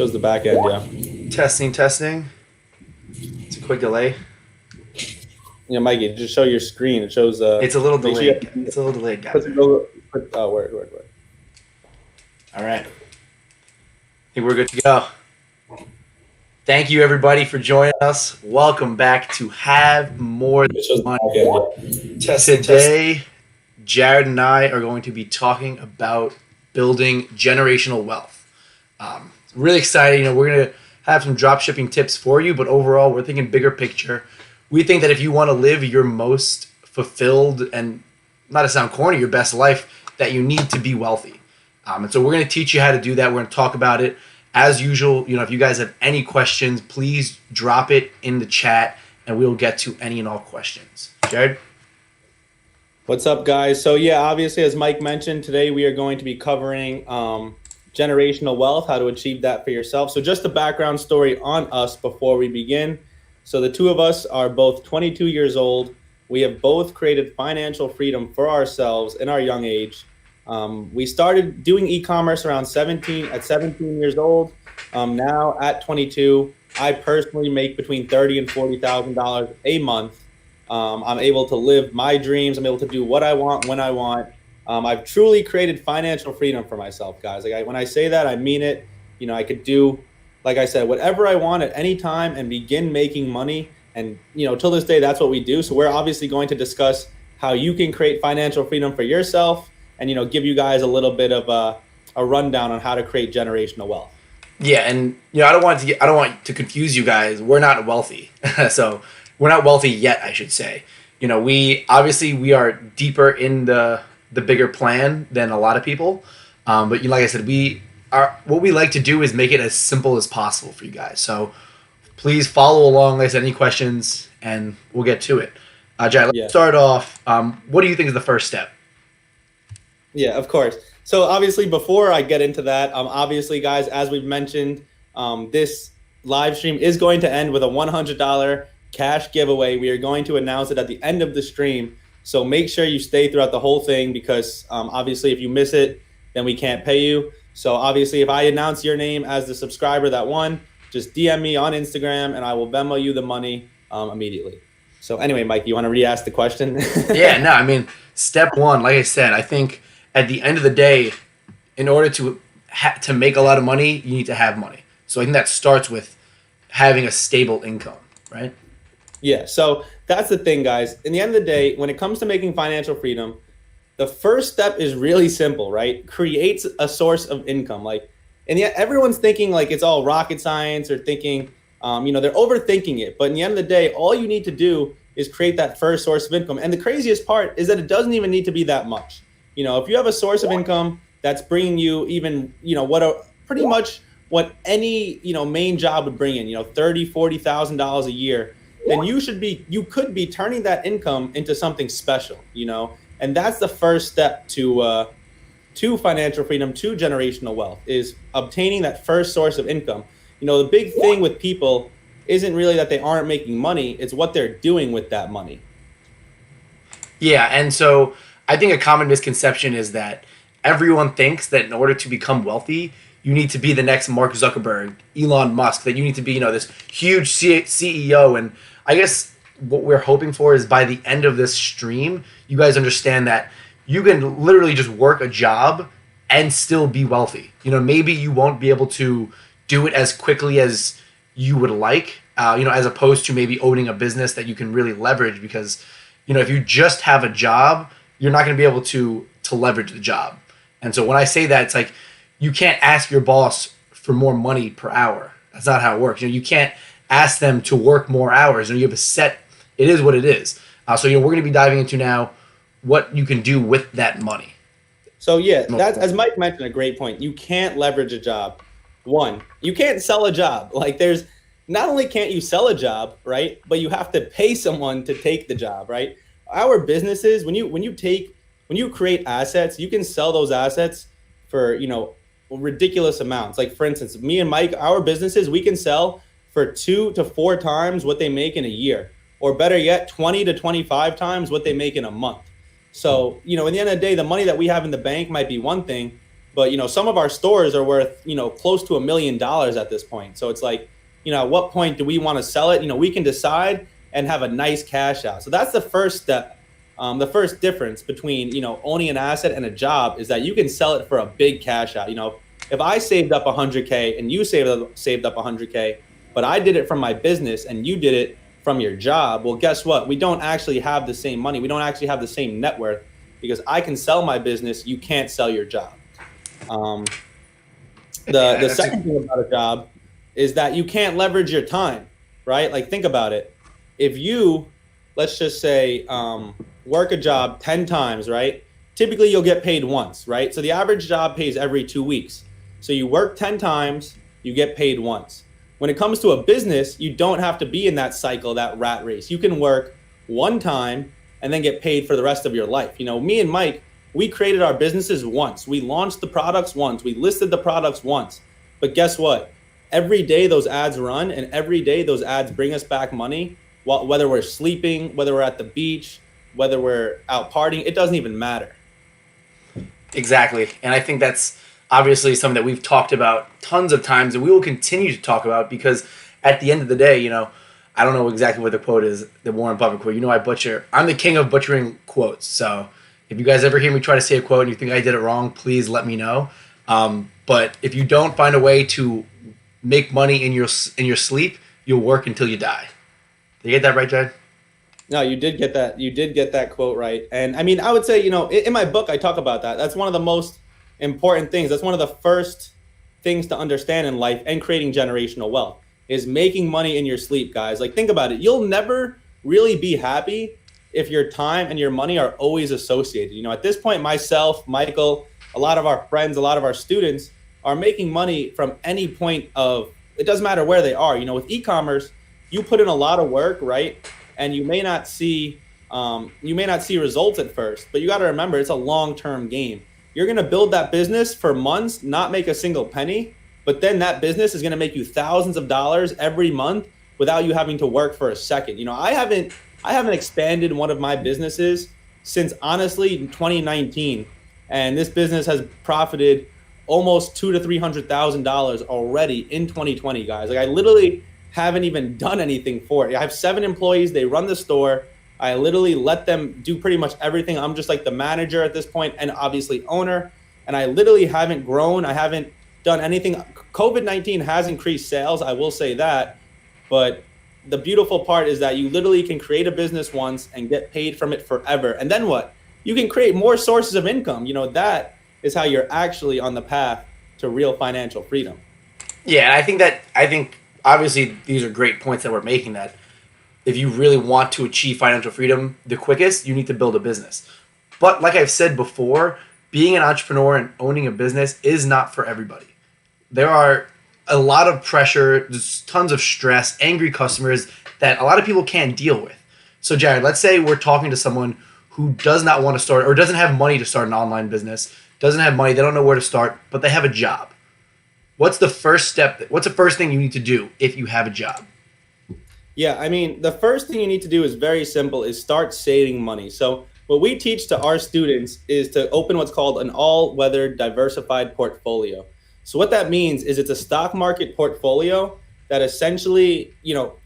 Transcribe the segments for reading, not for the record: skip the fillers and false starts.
shows the back end, yeah. Testing. It's a quick delay. Yeah, Mikey, just show your screen. It shows. It's a little delayed. It's a little delayed, guys. Oh, word. All right. I think we're good to go. Thank you, everybody, for joining us. Welcome back to Have More Than Money. Today, Jared and I are going to be talking about building generational wealth. Really excited. We're going to have some drop shipping tips for you, but overall, we're thinking bigger picture. We think that if you want to live your most fulfilled and, not to sound corny, your best life, that you need to be wealthy. And so we're going to teach you how to do that. We're going to talk about it. As usual, if you guys have any questions, please drop it in the chat and we'll get to any and all questions. Jared? What's up, guys? So yeah, obviously, as Mike mentioned, today we are going to be covering generational wealth, how to achieve that for yourself. So just a background story on us before we begin. So the two of us are both 22 years old. We have both created financial freedom for ourselves in our young age. We started doing e-commerce around 17 years old. Now at 22, I personally make between $30,000 and $40,000 a month. I'm able to live my dreams. I'm able to do what I want when I want. I've truly created financial freedom for myself, guys. When I say that, I mean it. I could do, like I said, whatever I want at any time and begin making money. And, till this day, that's what we do. So we're obviously going to discuss how you can create financial freedom for yourself and, give you guys a little bit of a rundown on how to create generational wealth. Yeah. And, I don't want to confuse you guys. We're not wealthy. So we're not wealthy yet, I should say. We are deeper in the bigger plan than a lot of people. But like I said, what we like to do is make it as simple as possible for you guys. So please follow along. Like I said, any questions, and we'll get to it. Jared, let's start off. What do you think is the first step? Yeah, of course. So obviously, before I get into that, obviously, guys, as we've mentioned, this live stream is going to end with a $100 cash giveaway. We are going to announce it at the end of the stream. So make sure you stay throughout the whole thing because obviously, if you miss it, then we can't pay you. So obviously, if I announce your name as the subscriber that won, just DM me on Instagram and I will Venmo you the money immediately. So anyway, Mike, you want to re-ask the question? Yeah, no, step one, like I said, I think at the end of the day, in order to make a lot of money, you need to have money. So I think that starts with having a stable income, right? Yeah, so that's the thing, guys. In the end of the day, when it comes to making financial freedom, the first step is really simple, right? Create a source of income. And yet everyone's thinking like it's all rocket science or thinking, they're overthinking it. But in the end of the day, all you need to do is create that first source of income. And the craziest part is that it doesn't even need to be that much. If you have a source of income that's bringing you even, pretty much what any, main job would bring in, $30,000, $40,000 a year, then you could be turning that income into something special, and that's the first step to financial freedom, to generational wealth, is obtaining that first source of income. The big thing with people isn't really that they aren't making money, it's what they're doing with that money. Yeah, and so I think a common misconception is that everyone thinks that in order to become wealthy, you need to be the next Mark Zuckerberg, Elon Musk, that you need to be, this huge CEO. And I guess what we're hoping for is by the end of this stream, you guys understand that you can literally just work a job and still be wealthy. Maybe you won't be able to do it as quickly as you would like, as opposed to maybe owning a business that you can really leverage because, if you just have a job, you're not going to be able to leverage the job. And so when I say that, it's like you can't ask your boss for more money per hour. That's not how it works. You can't ask them to work more hours. You have a set. It is what it is. So we're going to be diving into now what you can do with that money. So yeah, that's, as Mike mentioned, a great point. You can't leverage a job. One, you can't sell a job. Not only can't you sell a job, right, but you have to pay someone to take the job, right? Our businesses, when you create assets, you can sell those assets for, ridiculous amounts. Like for instance, me and Mike, our businesses, we can sell for 2 to 4 times what they make in a year, or better yet, 20 to 25 times what they make in a month. So, in the end of the day, the money that we have in the bank might be one thing, But, some of our stores are worth, close to $1 million at this point. So it's like, at what point do we want to sell it? We can decide and have a nice cash out. So that's the first step. The first difference between, owning an asset and a job is that you can sell it for a big cash out. If I saved up 100K and you saved up 100K, but I did it from my business and you did it from your job, well, guess what? We don't actually have the same money. We don't actually have the same net worth, because I can sell my business. You can't sell your job. The second thing about a job is that you can't leverage your time, right? Like, think about it. If you, let's just say, work a job 10 times, right? Typically you'll get paid once, right? So the average job pays every 2 weeks. So you work 10 times, you get paid once. When it comes to a business, you don't have to be in that cycle, that rat race. You can work one time and then get paid for the rest of your life. Me and Mike, we created our businesses once. We launched the products once. We listed the products once. But guess what? Every day those ads run, and every day those ads bring us back money, whether we're sleeping, whether we're at the beach, whether we're out partying, it doesn't even matter. Exactly. And I think that's obviously something that we've talked about tons of times, and we will continue to talk about, because at the end of the day, I don't know exactly what the quote is, the Warren Buffett quote. I butcher. I'm the king of butchering quotes. So if you guys ever hear me try to say a quote and you think I did it wrong, please let me know. But if you don't find a way to make money in your sleep, you'll work until you die. Did you get that right, Jed? No, you did get that. You did get that quote right. And I mean, I would say, in my book, I talk about that. That's one of the most important things. That's one of the first things to understand in life and creating generational wealth is making money in your sleep, guys. Like, think about it. You'll never really be happy if your time and your money are always associated. At this point, myself, Michael, a lot of our friends, a lot of our students are making money from any point of, it doesn't matter where they are. With e-commerce, you put in a lot of work, right? And you may not see results at first, but you got to remember, it's a long-term game. You're going to build that business for months, not make a single penny, but then that business is going to make you thousands of dollars every month without you having to work for a second. I haven't expanded one of my businesses since, honestly, 2019, and this business has profited almost $200,000 to $300,000 already in 2020, guys. Like, I literally haven't even done anything for it. I have 7 employees. They run the store. I literally let them do pretty much everything. I'm just like the manager at this point, and obviously owner. And I literally haven't grown. I haven't done anything. COVID-19 has increased sales, I will say that. But the beautiful part is that you literally can create a business once and get paid from it forever. And then what? You can create more sources of income. That is how you're actually on the path to real financial freedom. Yeah, and I think obviously these are great points that we're making, that if you really want to achieve financial freedom the quickest, you need to build a business. But like I've said before, being an entrepreneur and owning a business is not for everybody. There are a lot of pressure, there's tons of stress, angry customers that a lot of people can't deal with. So Jared, let's say we're talking to someone who does not want to start, or doesn't have money to start an online business, doesn't have money, they don't know where to start, but they have a job. What's the first step? What's the first thing you need to do if you have a job? Yeah, I mean, the first thing you need to do is very simple, is start saving money. So what we teach to our students is to open what's called an all-weather diversified portfolio. So what that means is it's a stock market portfolio that essentially,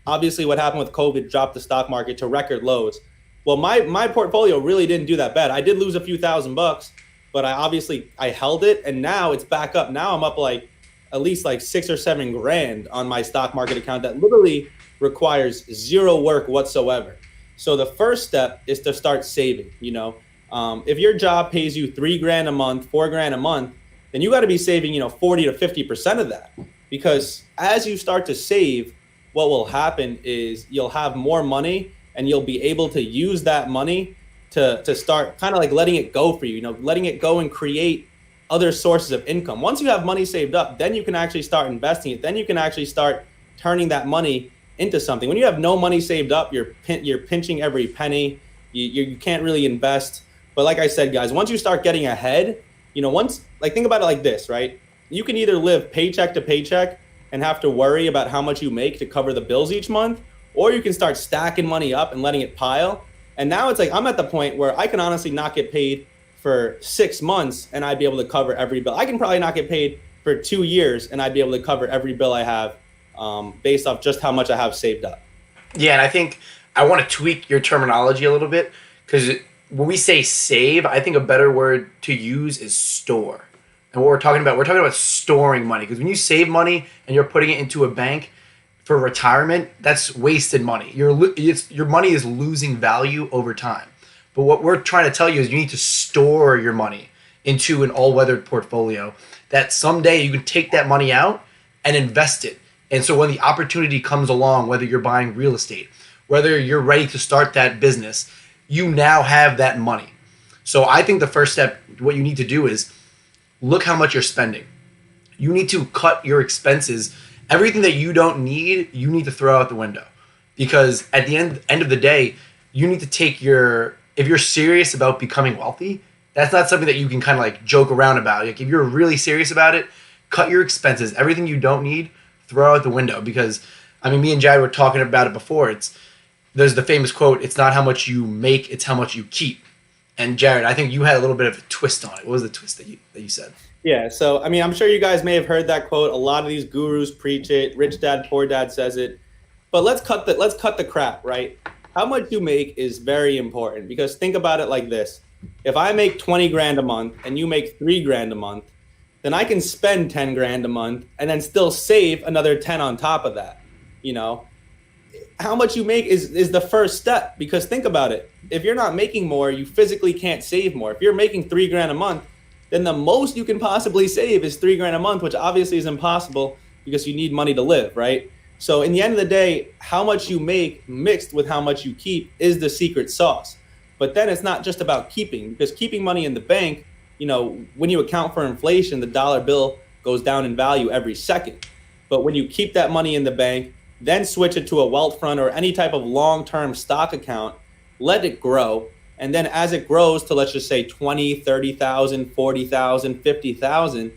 obviously what happened with COVID dropped the stock market to record lows. Well, my portfolio really didn't do that bad. I did lose a few $1,000, but I held it, and now it's back up. Now I'm up like at least like $6 or $7 grand on my stock market account that literally requires zero work whatsoever. So the first step is to start saving. If your job pays you $3 grand a month, $4 grand a month, then you got to be saving 40 to 50% of that, because as you start to save, what will happen is you'll have more money and you'll be able to use that money to start kind of like letting it go for you, letting it go and create other sources of income. Once you have money saved up, then you can actually start investing it. Then you can actually start turning that money into something. When you have no money saved up, you're pinching every penny. You can't really invest. But like I said, guys, once you start getting ahead, think about it like this, right? You can either live paycheck to paycheck and have to worry about how much you make to cover the bills each month, or you can start stacking money up and letting it pile. And now it's like, I'm at the point where I can honestly not get paid for 6 months and I'd be able to cover every bill. I can probably not get paid for 2 years and I'd be able to cover every bill I have based off just how much I have saved up. Yeah, and I think I want to tweak your terminology a little bit, because when we say save, I think a better word to use is store. And what we're talking about storing money. Because when you save money and you're putting it into a bank for retirement, that's wasted money. Your money is losing value over time. But what we're trying to tell you is you need to store your money into an all-weathered portfolio that someday you can take that money out and invest it. And so when the opportunity comes along, whether you're buying real estate, whether you're ready to start that business, you now have that money. So I think the first step, what you need to do is look how much you're spending. You need to cut your expenses. Everything that you don't need, you need to throw out the window. Because at the end of the day, you need to take if you're serious about becoming wealthy, that's not something that you can kind of like joke around about. Like if you're really serious about it, cut your expenses. Everything you don't need, throw out the window. Because I mean, me and Jared were talking about it before. There's the famous quote, "It's not how much you make, it's how much you keep." And Jared, I think you had a little bit of a twist on it. What was the twist that you said? Yeah, so I mean, I'm sure you guys may have heard that quote. A lot of these gurus preach it. Rich Dad, Poor Dad says it. But let's cut the crap, right? How much you make is very important, because think about it like this. If I make 20 grand a month and you make 3 grand a month, then I can spend 10 grand a month and then still save another 10 on top of that. You know, how much you make is the first step, because think about it. If you're not making more, you physically can't save more. If you're making 3 grand a month, then the most you can possibly save is 3 grand a month, which obviously is impossible because you need money to live, right? So in the end of the day, how much you make mixed with how much you keep is the secret sauce. But then it's not just about keeping, because keeping money in the bank, you know, when you account for inflation, the dollar bill goes down in value every second. But when you keep that money in the bank, then switch it to a wealth fund or any type of long-term stock account, let it grow. And then as it grows to, let's just say 20, 30,000, 40,000, 50,000,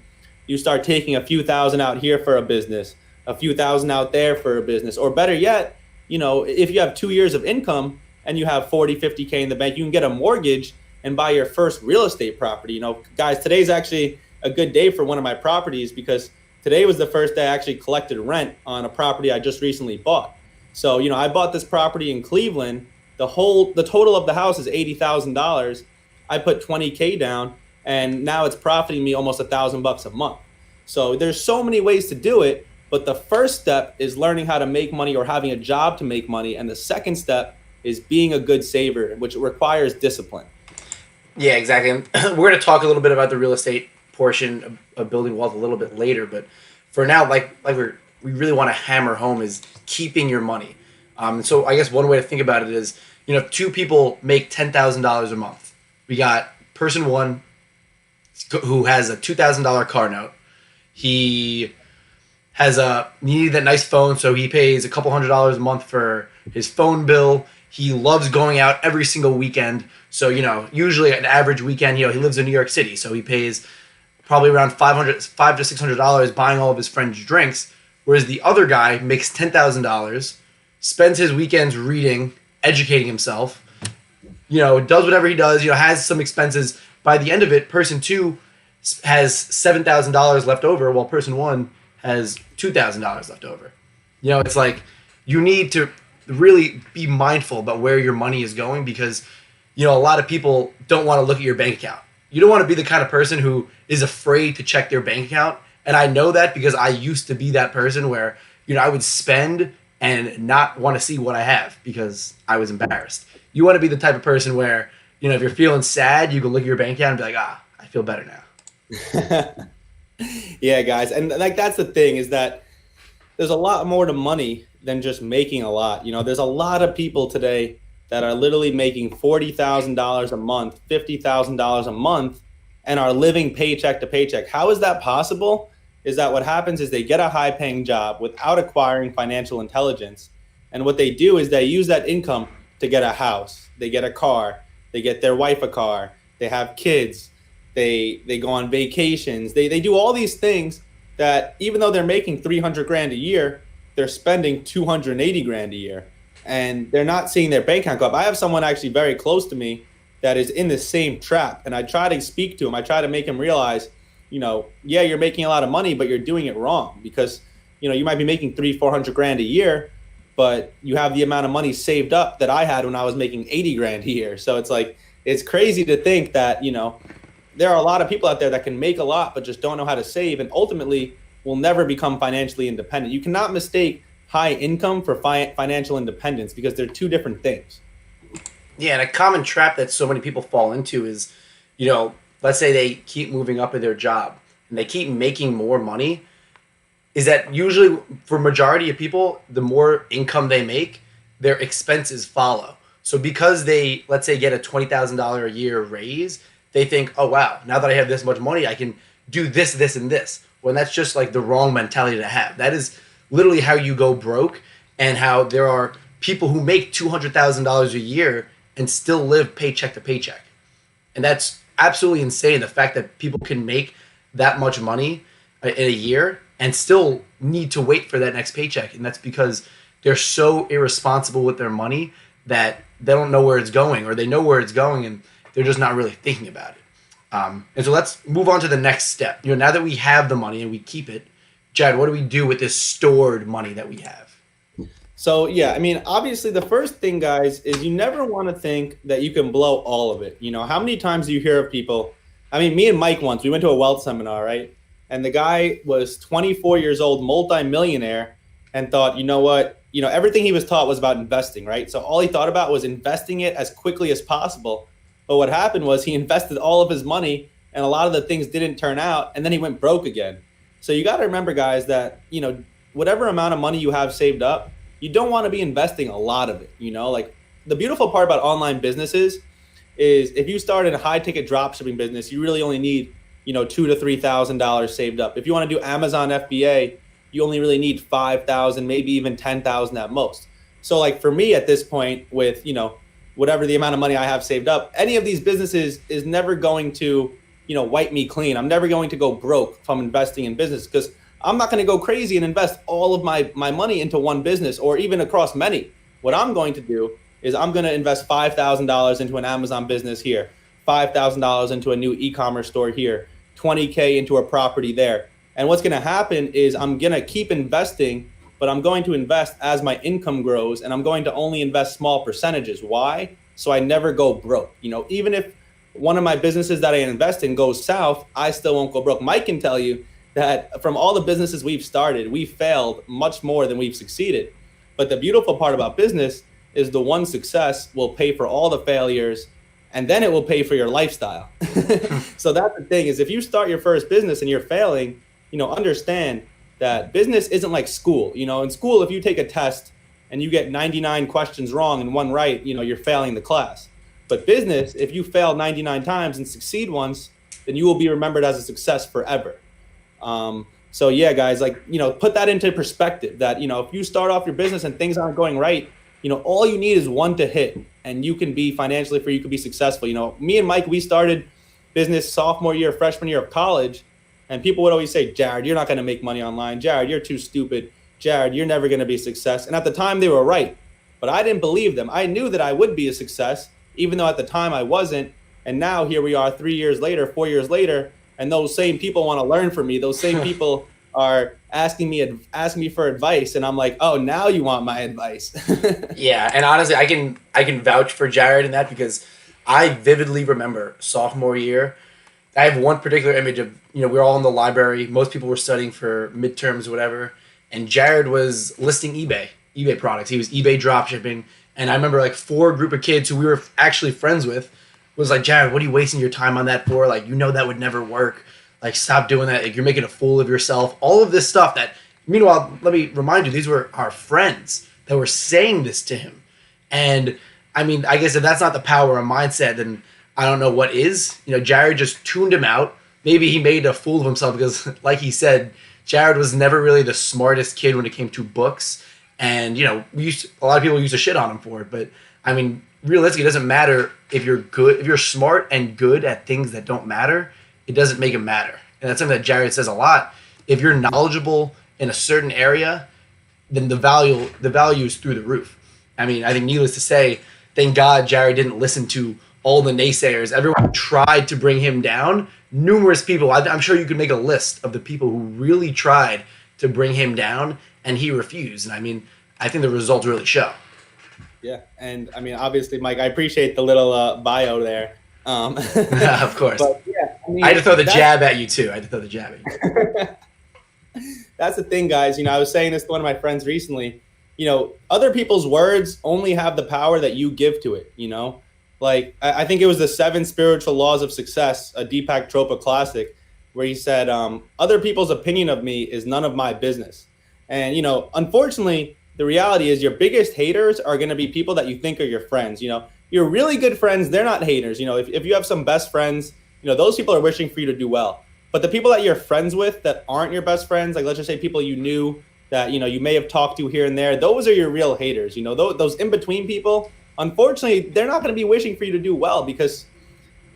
you start taking a few thousand out here for a business, a few thousand out there for a business. Or better yet, you know, if you have 2 years of income and you have 40, 50K in the bank, you can get a mortgage and buy your first real estate property. You know, guys, today's actually a good day for one of my properties, because today was the first day I actually collected rent on a property I just recently bought. So, you know, I bought this property in Cleveland. The total of the house is $80,000. I put 20K down, and now it's profiting me almost $1,000 a month. So there's so many ways to do it, but the first step is learning how to make money or having a job to make money. And the second step is being a good saver, which requires discipline. Yeah, exactly. And we're going to talk a little bit about the real estate portion of building wealth a little bit later, but for now, we really want to hammer home is keeping your money. So I guess one way to think about it is, you know, if 2 people make $10,000 a month. We got person 1 who has a $2,000 car note. He needed that nice phone, so he pays a couple $100s a month for his phone bill. He loves going out every single weekend. So, you know, usually an average weekend, you know, he lives in New York City, so he pays probably around $500 to $600 buying all of his friends' drinks. Whereas the other guy makes $10,000, spends his weekends reading, educating himself, you know, does whatever he does, you know, has some expenses. By the end of it, person 2 has $7,000 left over, while person 1 has $2,000 left over. You know, it's like you need to really be mindful about where your money is going, because, you know, a lot of people don't want to look at your bank account. You don't want to be the kind of person who is afraid to check their bank account. And I know that because I used to be that person where, you know, I would spend and not want to see what I have because I was embarrassed. You want to be the type of person where, you know, if you're feeling sad, you can look at your bank account and be like, I feel better now. Yeah, guys. And like, that's the thing, is that there's a lot more to money than just making a lot. You know, there's a lot of people today that are literally making $40,000 a month, $50,000 a month, and are living paycheck to paycheck. How is that possible? Is that what happens is they get a high paying job without acquiring financial intelligence. And what they do is they use that income to get a house, they get a car, they get their wife a car, they have kids, they go on vacations, they do all these things that even though they're making 300 grand a year, they're spending 280 grand a year, and they're not seeing their bank account go up. I have someone actually very close to me that is in the same trap. And I try to speak to him. I try to make him realize, yeah, you're making a lot of money, but you're doing it wrong because, you might be making 300-400 grand a year, but you have the amount of money saved up that I had when I was making 80 grand a year. So it's like, it's crazy to think that, there are a lot of people out there that can make a lot, but just don't know how to save, and ultimately will never become financially independent. You cannot mistake high income for financial independence because they're two different things. Yeah, and a common trap that so many people fall into is, let's say they keep moving up in their job and they keep making more money, is that usually for majority of people, the more income they make, their expenses follow. So because they, let's say, get a $20,000 a year raise, they think, oh, wow, now that I have this much money, I can do this, this, and this. When that's just like the wrong mentality to have. That is literally how you go broke, and how there are people who make $200,000 a year and still live paycheck to paycheck. And that's absolutely insane. The fact that people can make that much money in a year and still need to wait for that next paycheck. And that's because they're so irresponsible with their money that they don't know where it's going, or they know where it's going and they're just not really thinking about it. And so let's move on to the next step. Now that we have the money and we keep it, Jared, what do we do with this stored money that we have? So, yeah, I mean, obviously the first thing, guys, is you never want to think that you can blow all of it. How many times do you hear of people? I mean, me and Mike once, we went to a wealth seminar, right? And the guy was 24 years old, multi-millionaire, and thought, you know what? Everything he was taught was about investing, right? So all he thought about was investing it as quickly as possible. But what happened was he invested all of his money and a lot of the things didn't turn out, and then he went broke again. So you got to remember, guys, that, whatever amount of money you have saved up, you don't want to be investing a lot of it. Like the beautiful part about online businesses is if you start in a high ticket dropshipping business, you really only need, $2,000 to $3,000 saved up. If you want to do Amazon FBA, you only really need 5,000, maybe even 10,000 at most. So like for me at this point with, whatever the amount of money I have saved up, any of these businesses is never going to, wipe me clean. I'm never going to go broke from investing in business because I'm not going to go crazy and invest all of my money into one business or even across many. What I'm going to do is I'm going to invest $5,000 into an Amazon business here, $5,000 into a new e-commerce store here, 20K into a property there. And what's going to happen is I'm going to keep investing, but I'm going to invest as my income grows, and I'm going to only invest small percentages. Why? So I never go broke. Even if one of my businesses that I invest in goes south, I still won't go broke. Mike can tell you that from all the businesses we've started, we've failed much more than we've succeeded. But the beautiful part about business is the one success will pay for all the failures, and then it will pay for your lifestyle. So that's the thing is if you start your first business and you're failing, understand that business isn't like school. In school, if you take a test and you get 99 questions wrong and one right, you're failing the class. But business, if you fail 99 times and succeed once, then you will be remembered as a success forever. So yeah, guys, put that into perspective that, if you start off your business and things aren't going right, all you need is one to hit and you can be financially free, you can be successful. Me and Mike, we started business sophomore year, freshman year of college. And people would always say, Jared, you're not going to make money online. Jared, you're too stupid. Jared, you're never going to be a success. And at the time they were right, but I didn't believe them. I knew that I would be a success, even though at the time I wasn't. And now here we are 3 years later, 4 years later, and those same people want to learn from me. Those same people are asking me for advice. And I'm like, oh, now you want my advice. Yeah. And honestly, I can vouch for Jared in that because I vividly remember sophomore year. I have one particular image of, we were all in the library. Most people were studying for midterms or whatever. And Jared was listing eBay products. He was eBay dropshipping. And I remember like 4 group of kids who we were actually friends with was like, Jared, what are you wasting your time on that for? Like, that would never work. Like, stop doing that. Like, you're making a fool of yourself. All of this stuff that, meanwhile, let me remind you, these were our friends that were saying this to him. And I mean, I guess if that's not the power of mindset, then I don't know what is. Jared just tuned him out. Maybe he made a fool of himself because, like he said, Jared was never really the smartest kid when it came to books. And, a lot of people used to shit on him for it. But, I mean, realistically, it doesn't matter if you're good. If you're smart and good at things that don't matter, it doesn't make it matter. And that's something that Jared says a lot. If you're knowledgeable in a certain area, then the value is through the roof. I mean, I think needless to say, thank God Jared didn't listen to all the naysayers, everyone tried to bring him down. Numerous people, I'm sure you could make a list of the people who really tried to bring him down, and he refused. And I mean, I think the results really show. Yeah, and I mean, obviously, Mike, I appreciate the little bio there. Of course. But yeah, I mean, I had to throw the jab at you too. That's the thing, guys. I was saying this to one of my friends recently. Other people's words only have the power that you give to it. Like I think it was the 7 Spiritual Laws of Success, a Deepak Chopra classic, where he said, other people's opinion of me is none of my business. And, unfortunately, the reality is your biggest haters are going to be people that you think are your friends. Your really good friends, they're not haters. If you have some best friends, those people are wishing for you to do well. But the people that you're friends with that aren't your best friends, like let's just say people you knew that, you may have talked to here and there, those are your real haters. Those in-between people, unfortunately, they're not going to be wishing for you to do well because,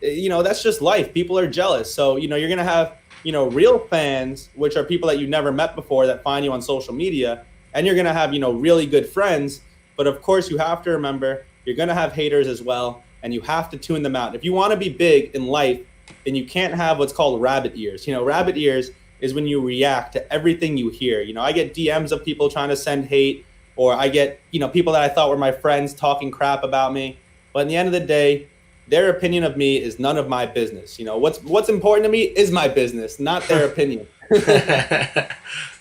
that's just life. People are jealous. So, you're going to have, real fans, which are people that you never met before that find you on social media. And you're going to have, really good friends. But of course, you have to remember, you're going to have haters as well. And you have to tune them out. If you want to be big in life, then you can't have what's called rabbit ears. Rabbit ears is when you react to everything you hear. I get DMs of people trying to send hate, or I get, people that I thought were my friends talking crap about me. But in the end of the day, their opinion of me is none of my business. What's important to me is my business, not their opinion. I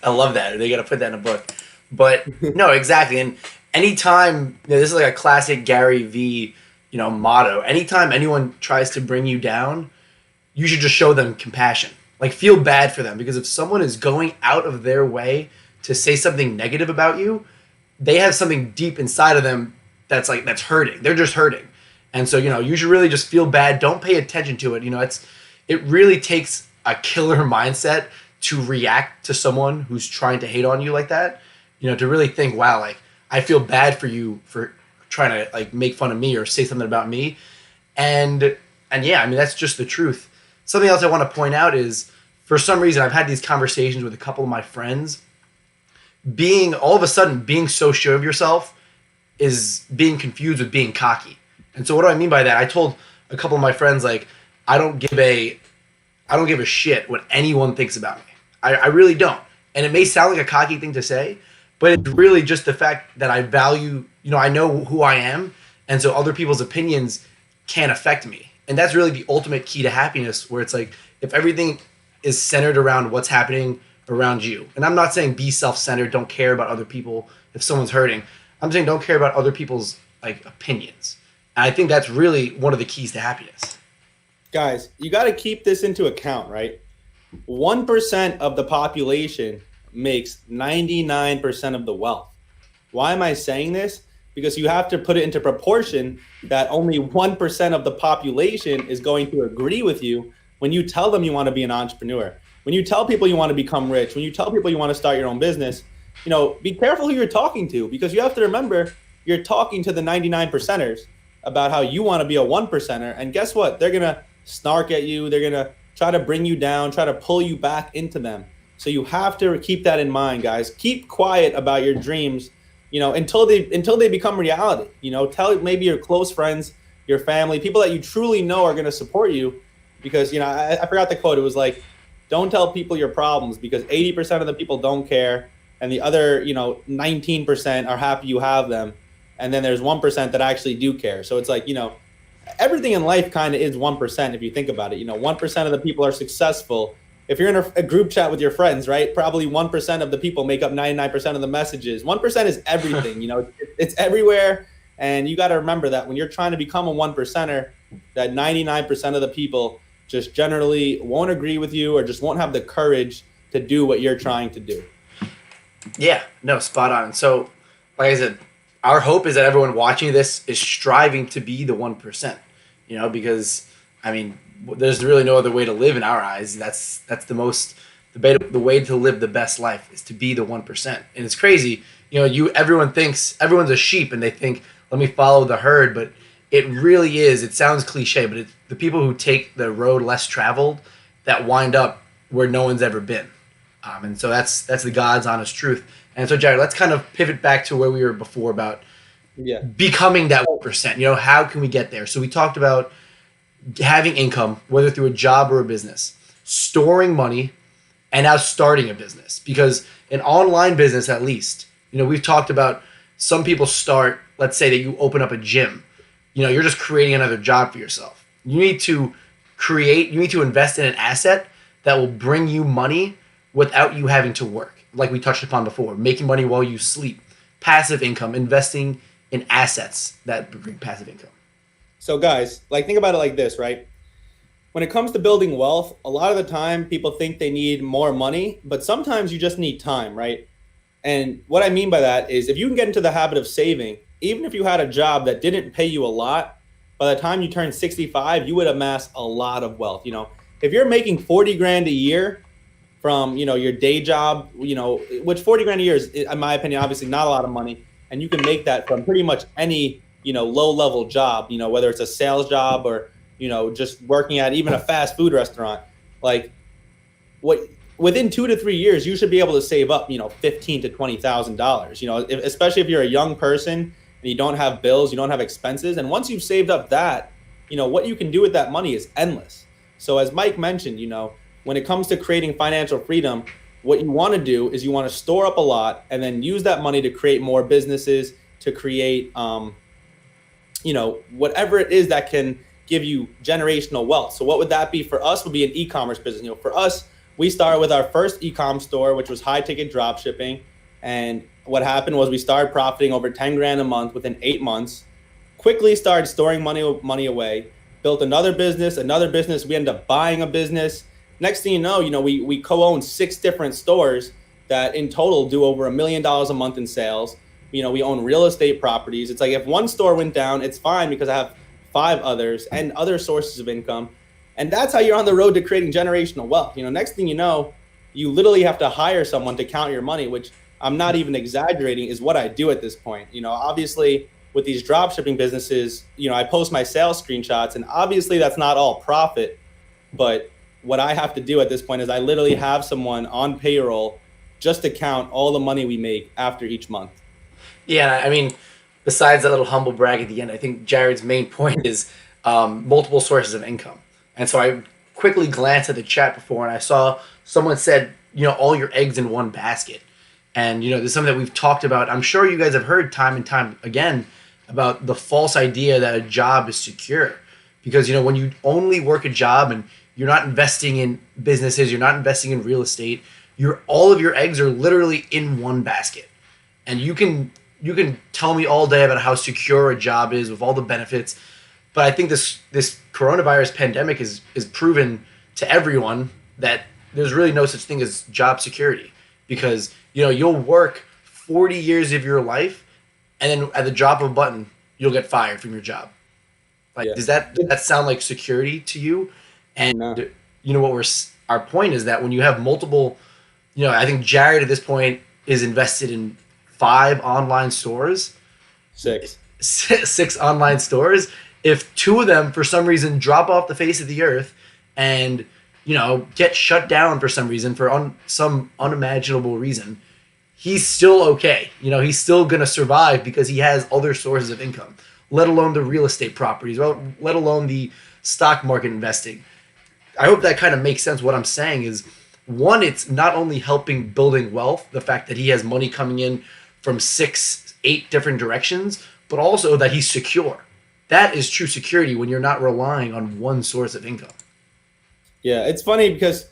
love that. They got to put that in a book. But no, exactly. And anytime, this is like a classic Gary V, motto. Anytime anyone tries to bring you down, you should just show them compassion. Like, feel bad for them, because if someone is going out of their way to say something negative about you, they have something deep inside of them that's hurting. They're just hurting. And so, you should really just feel bad. Don't pay attention to it. It really takes a killer mindset to react to someone who's trying to hate on you like that. To really think, wow, like, I feel bad for you for trying to like make fun of me or say something about me. And yeah, I mean, that's just the truth. Something else I want to point out is, for some reason, I've had these conversations with a couple of my friends. All of a sudden, being so sure of yourself is being confused with being cocky. And so what do I mean by that? I told a couple of my friends, like, I don't give a shit what anyone thinks about me. I really don't. And it may sound like a cocky thing to say, but it's really just the fact that I value, I know who I am. And so other people's opinions can't affect me. And that's really the ultimate key to happiness, where it's like, if everything is centered around what's happening around you. And I'm not saying be self-centered, don't care about other people if someone's hurting. I'm saying don't care about other people's like opinions. And I think that's really one of the keys to happiness. Guys, you got to keep this into account, right? 1% of the population makes 99% of the wealth. Why am I saying this? Because you have to put it into proportion that only 1% of the population is going to agree with you when you tell them you want to be an entrepreneur. When you tell people you want to become rich, when you tell people you want to start your own business, be careful who you're talking to, because you have to remember you're talking to the 99%ers about how you want to be a 1%er. And guess what? They're going to snark at you. They're going to try to bring you down, try to pull you back into them. So you have to keep that in mind, guys. Keep quiet about your dreams, until they become reality. Tell maybe your close friends, your family, people that you truly know are going to support you. Because, I forgot the quote. It was like, don't tell people your problems, because 80% of the people don't care. And the other, 19% are happy you have them. And then there's 1% that actually do care. So it's like, everything in life kind of is 1% if you think about it. 1% of the people are successful. If you're in a group chat with your friends, right, probably 1% of the people make up 99% of the messages. 1% is everything, it's everywhere. And you got to remember that when you're trying to become a 1%er, that 99% of the people just generally won't agree with you, or just won't have the courage to do what you're trying to do. Yeah, no, spot on. So, like I said, our hope is that everyone watching this is striving to be the 1%, because, I mean, there's really no other way to live in our eyes. That's the way to live the best life is to be the 1%. And it's crazy. Everyone thinks everyone's a sheep, and they think, let me follow the herd. But it really is. It sounds cliche, but it's the people who take the road less traveled that wind up where no one's ever been. And so that's the God's honest truth. And so, Jared, let's kind of pivot back to where we were before about becoming that 1%. How can we get there? So we talked about having income, whether through a job or a business, storing money, and now starting a business. Because an online business, at least, we've talked about some people start, let's say that you open up a gym, you're just creating another job for yourself. You need to invest in an asset that will bring you money without you having to work. Like we touched upon before, making money while you sleep, passive income, investing in assets that bring passive income. So guys, like think about it like this, right? When it comes to building wealth, a lot of the time people think they need more money, but sometimes you just need time, right? And what I mean by that is if you can get into the habit of saving, even if you had a job that didn't pay you a lot, by the time you turn 65, you would amass a lot of wealth. If you're making 40 grand a year from, your day job, which 40 grand a year is, in my opinion, obviously not a lot of money. And you can make that from pretty much any, low level job, whether it's a sales job or, just working at even a fast food restaurant. Like within 2 to 3 years, you should be able to save up, $15,000 to $20,000, especially if you're a young person and you don't have bills, you don't have expenses. And once you've saved up that, what you can do with that money is endless. So as Mike mentioned, when it comes to creating financial freedom, what you want to do is you want to store up a lot and then use that money to create more businesses, to create, whatever it is that can give you generational wealth. So what would that be for us? Would be an e-commerce business. For us, we started with our first e-com store, which was high ticket dropshipping. And what happened was we started profiting over 10 grand a month within 8 months, quickly started storing money away, built another business. We ended up buying a business. Next thing you know, we co-own 6 different stores that in total do over $1 million a month in sales. We own real estate properties. It's like if one store went down, it's fine because I have 5 others and other sources of income. And that's how you're on the road to creating generational wealth. Next thing you know, you literally have to hire someone to count your money, which I'm not even exaggerating is what I do at this point. Obviously with these drop shipping businesses, I post my sales screenshots and obviously that's not all profit, but what I have to do at this point is I literally have someone on payroll just to count all the money we make after each month. Yeah, I mean, besides that little humble brag at the end, I think Jared's main point is multiple sources of income. And so I quickly glanced at the chat before and I saw someone said, all your eggs in one basket. And, this is something that we've talked about. I'm sure you guys have heard time and time again about the false idea that a job is secure. Because, when you only work a job and you're not investing in businesses, you're not investing in real estate, all of your eggs are literally in one basket. And you can tell me all day about how secure a job is with all the benefits. But I think this coronavirus pandemic is proven to everyone that there's really no such thing as job security. Because, you'll work 40 years of your life and then at the drop of a button, you'll get fired from your job. Like, yeah. Does that sound like security to you? And no. Our point is that when you have multiple, I think Jared at this point is invested in 5 online stores. 6 online stores. If 2 of them for some reason drop off the face of the earth and get shut down for some reason, for some unimaginable reason, he's still okay. He's still gonna survive because he has other sources of income, let alone the real estate properties, let alone the stock market investing. I hope that kind of makes sense. What I'm saying is, one, it's not only helping building wealth, the fact that he has money coming in from 6, 8 different directions, but also that he's secure. That is true security when you're not relying on one source of income. Yeah, it's funny because,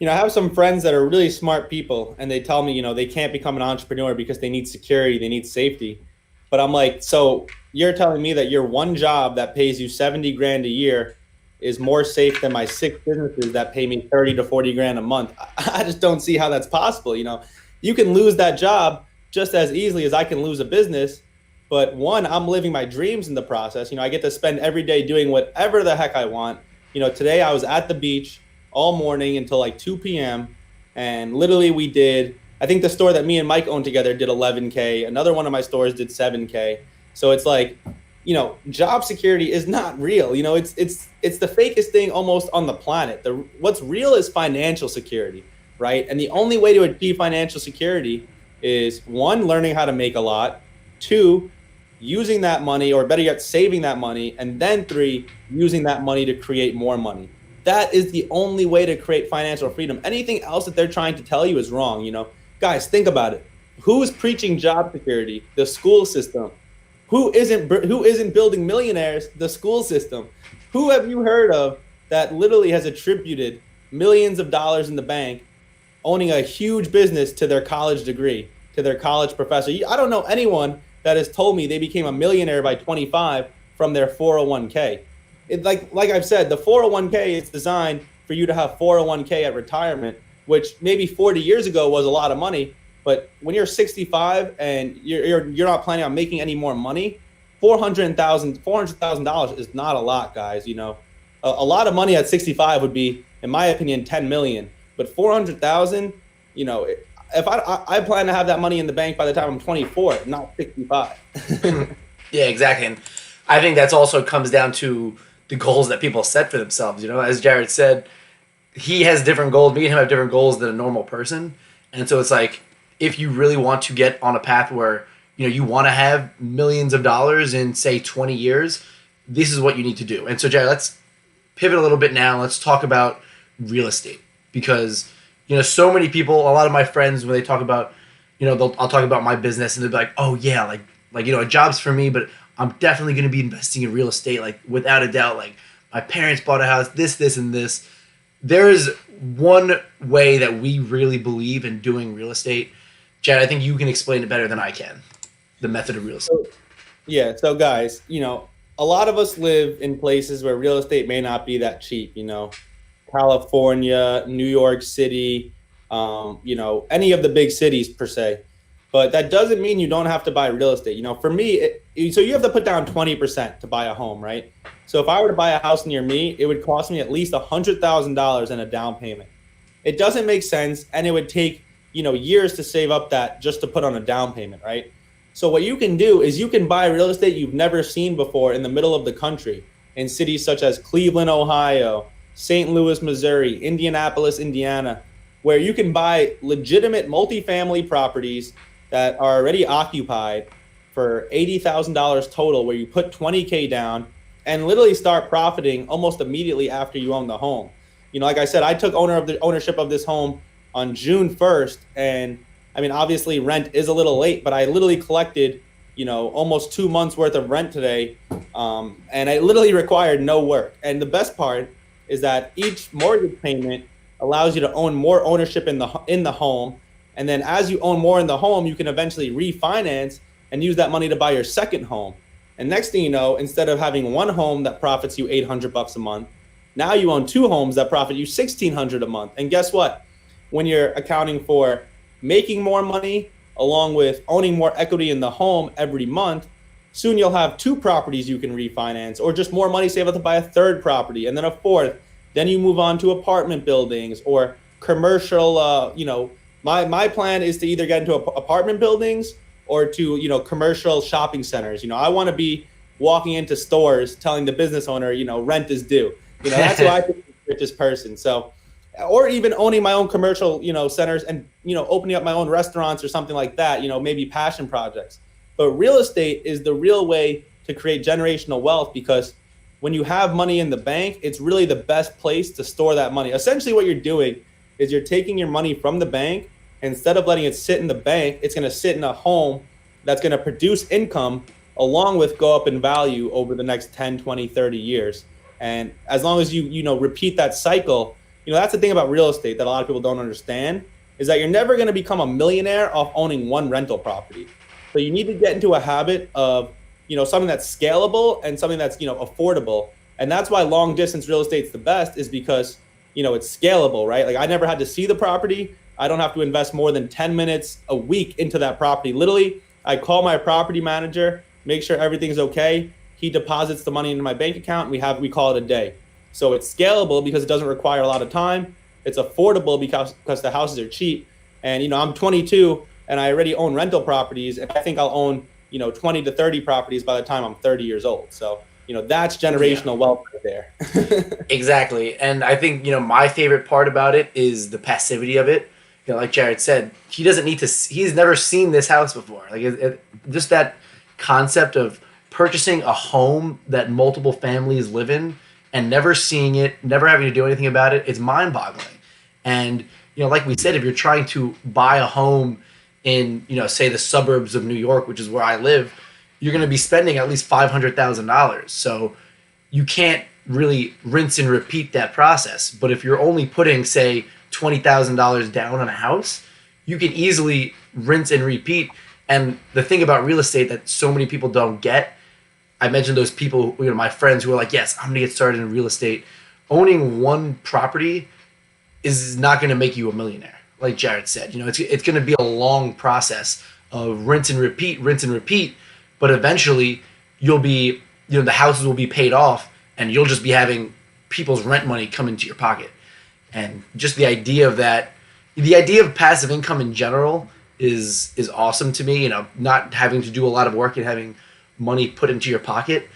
I have some friends that are really smart people and they tell me, they can't become an entrepreneur because they need security, they need safety. But I'm like, so you're telling me that your one job that pays you 70 grand a year is more safe than my 6 businesses that pay me 30 to 40 grand a month. I just don't see how that's possible. You can lose that job just as easily as I can lose a business. But one, I'm living my dreams in the process. I get to spend every day doing whatever the heck I want. Today I was at the beach all morning until like 2 p.m. And literally we did, I think the store that me and Mike owned together did 11K. Another one of my stores did 7K. So it's like, job security is not real. It's the fakest thing almost on the planet. What's real is financial security, right? And the only way to achieve financial security is 1, learning how to make a lot, 2, using that money, or better yet, saving that money, and then 3, using that money to create more money. That is the only way to create financial freedom. Anything else that they're trying to tell you is wrong. Guys, think about it. Who's preaching job security? The school system. Who isn't building millionaires? The school system. Who have you heard of that literally has attributed millions of dollars in the bank, owning a huge business, to their college degree, to their college professor? I don't know anyone that has told me they became a millionaire by 25 from their 401k. Like I've said, the 401k is designed for you to have 401k at retirement, which maybe 40 years ago was a lot of money. But when you're 65 and you're not planning on making any more money, $400,000 is not a lot, guys. A lot of money at 65 would be, in my opinion, 10 million. But 400,000, if I plan to have that money in the bank by the time I'm 24, not 65. Yeah, exactly. And I think that's also comes down to the goals that people set for themselves. As Jared said, he has different goals. Me and him have different goals than a normal person. And so it's like, if you really want to get on a path where, you want to have millions of dollars in, say, 20 years, this is what you need to do. And so, Jared, let's pivot a little bit now. Let's talk about real estate, because, so many people, a lot of my friends, when they talk about, I'll talk about my business, and they'll be like, oh yeah, like a job's for me, but I'm definitely going to be investing in real estate, like without a doubt. Like, my parents bought a house, this, and this. There is one way that we really believe in doing real estate. Chad, I think you can explain it better than I can, the method of real estate. So guys, a lot of us live in places where real estate may not be that cheap, California, New York City, any of the big cities per se. But that doesn't mean you don't have to buy real estate. For me, so you have to put down 20% to buy a home, right? So if I were to buy a house near me, it would cost me at least $100,000 in a down payment. It doesn't make sense, and it would take, years to save up that just to put on a down payment, right? So what you can do is you can buy real estate you've never seen before in the middle of the country, in cities such as Cleveland, Ohio, St. Louis, Missouri, Indianapolis, Indiana, where you can buy legitimate multifamily properties that are already occupied for $80,000 total, where you put 20K down and literally start profiting almost immediately after you own the home. Like I said, I took ownership of this home on June 1st, and I mean, obviously rent is a little late, but I literally collected, almost 2 months worth of rent today. And I literally required no work. And the best part is that each mortgage payment allows you to own more ownership in the home. And then as you own more in the home, you can eventually refinance and use that money to buy your second home. And next thing you know, instead of having one home that profits you $800 a month, now you own 2 homes that profit you $1,600 a month. And guess what? When you're accounting for making more money along with owning more equity in the home every month, soon you'll have 2 properties you can refinance, or just more money saved up to buy a 3rd property, and then a 4th. Then you move on to apartment buildings or commercial. My plan is to either get into apartment buildings or to commercial shopping centers. I want to be walking into stores telling the business owner rent is due. That's who I think is the richest person. So, or even owning my own commercial centers, and opening up my own restaurants or something like that. Maybe passion projects. But real estate is the real way to create generational wealth, because when you have money in the bank, it's really the best place to store that money. Essentially, what you're doing is you're taking your money from the bank. Instead of letting it sit in the bank, it's going to sit in a home that's going to produce income, along with go up in value over the next 10, 20, 30 years. And as long as you repeat that cycle, that's the thing about real estate that a lot of people don't understand, is that you're never going to become a millionaire off owning one rental property. So you need to get into a habit of, something that's scalable and something that's, affordable. And that's why long distance real estate's the best, is because, it's scalable, right? Like, I never had to see the property. I don't have to invest more than 10 minutes a week into that property. Literally, I call my property manager, make sure everything's okay. He deposits the money into my bank account. We call it a day. So it's scalable because it doesn't require a lot of time. It's affordable because the houses are cheap. And, I'm 22 and I already own rental properties. And I think I'll own, 20 to 30 properties by the time I'm 30 years old. So, that's generational wealth right there. Exactly. And I think, my favorite part about it is the passivity of it. Like Jared said, he doesn't need to, he's never seen this house before. Like, just that concept of purchasing a home that multiple families live in and never seeing it, never having to do anything about it, it's mind-boggling. And like we said, if you're trying to buy a home in, say the suburbs of New York, which is where I live, you're going to be spending at least $500,000. So you can't really rinse and repeat that process. But if you're only putting, say, $20,000 down on a house, you can easily rinse and repeat. And the thing about real estate that so many people don't get, I mentioned those people, my friends who are like, yes, I'm going to get started in real estate. Owning one property is not going to make you a millionaire. Like Jared said, it's going to be a long process of rinse and repeat. But eventually you'll be, the houses will be paid off and you'll just be having people's rent money come into your pocket. And just the idea of that, the idea of passive income in general is awesome to me, not having to do a lot of work and having money put into your pocket.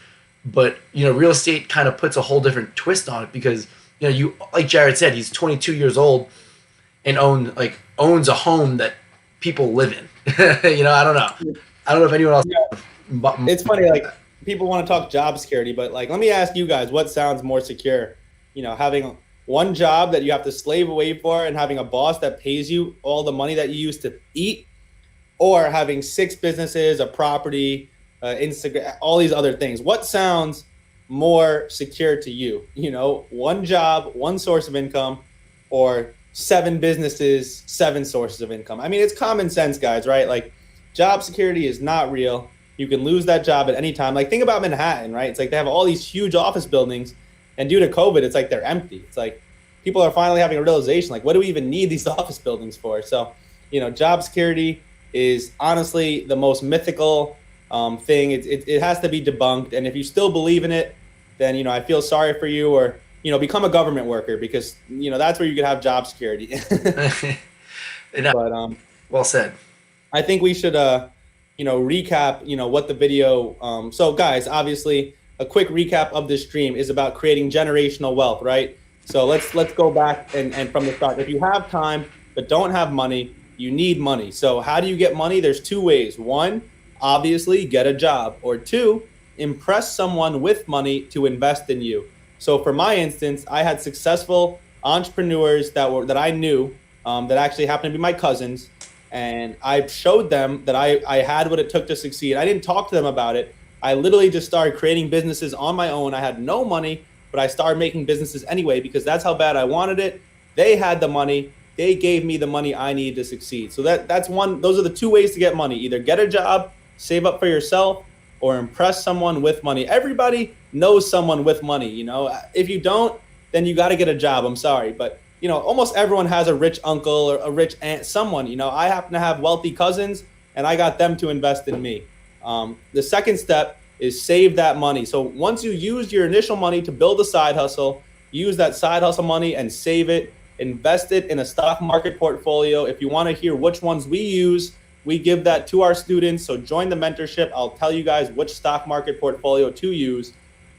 But, real estate kind of puts a whole different twist on it because, you, like Jared said, he's 22 years old and owns a home that people live in. I don't know if anyone else. Yeah. It's funny, like people want to talk job security, but like, let me ask you guys, what sounds more secure? Having one job that you have to slave away for and having a boss that pays you all the money that you used to eat, or having 6 businesses, a property, Instagram, all these other things. What sounds more secure to you? One job, one source of income, or 7 businesses, 7 sources of income. I mean, it's common sense, guys, right? Like, job security is not real. You can lose that job at any time. Like, think about Manhattan, right? It's like they have all these huge office buildings, and due to COVID, it's like they're empty. It's like people are finally having a realization, like, what do we even need these office buildings for? So, job security is honestly the most mythical thing. It has to be debunked. And if you still believe in it, then, I feel sorry for you, or, become a government worker because, that's where you can have job security. But, well said. I think we should, recap, what the video. So guys, obviously a quick recap of this stream is about creating generational wealth, right? So let's go back and from the start. If you have time but don't have money, you need money. So how do you get money? There's 2 ways. 1, obviously get a job, or 2, impress someone with money to invest in you. So for my instance, I had successful entrepreneurs that I knew that actually happened to be my cousins, and I showed them that I had what it took to succeed. I didn't talk to them about it. I literally just started creating businesses on my own. I had no money, but I started making businesses anyway because that's how bad I wanted it. They had the money. They gave me the money I needed to succeed. So that's one. Those are the 2 ways to get money. Either get a job, save up for yourself, or impress someone with money. Everybody knows someone with money. If you don't, then you got to get a job. I'm sorry, but almost everyone has a rich uncle or a rich aunt, someone. I happen to have wealthy cousins, and I got them to invest in me. The second step is save that money. So once you use your initial money to build a side hustle, use that side hustle money and save it, invest it in a stock market portfolio. If you want to hear which ones we use, we give that to our students. So join the mentorship. I'll tell you guys which stock market portfolio to use.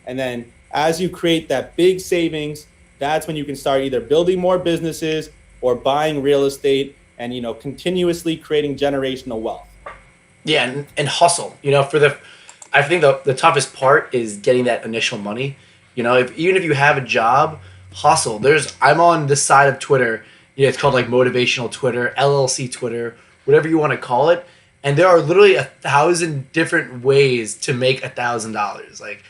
And then as you create that big savings, that's when you can start either building more businesses or buying real estate and, continuously creating generational wealth. Yeah, and hustle. I think the toughest part is getting that initial money. Even if you have a job, hustle. I'm on this side of Twitter. It's called like motivational Twitter, LLC Twitter, whatever you want to call it. And there are literally 1,000 different ways to make $1,000. Like,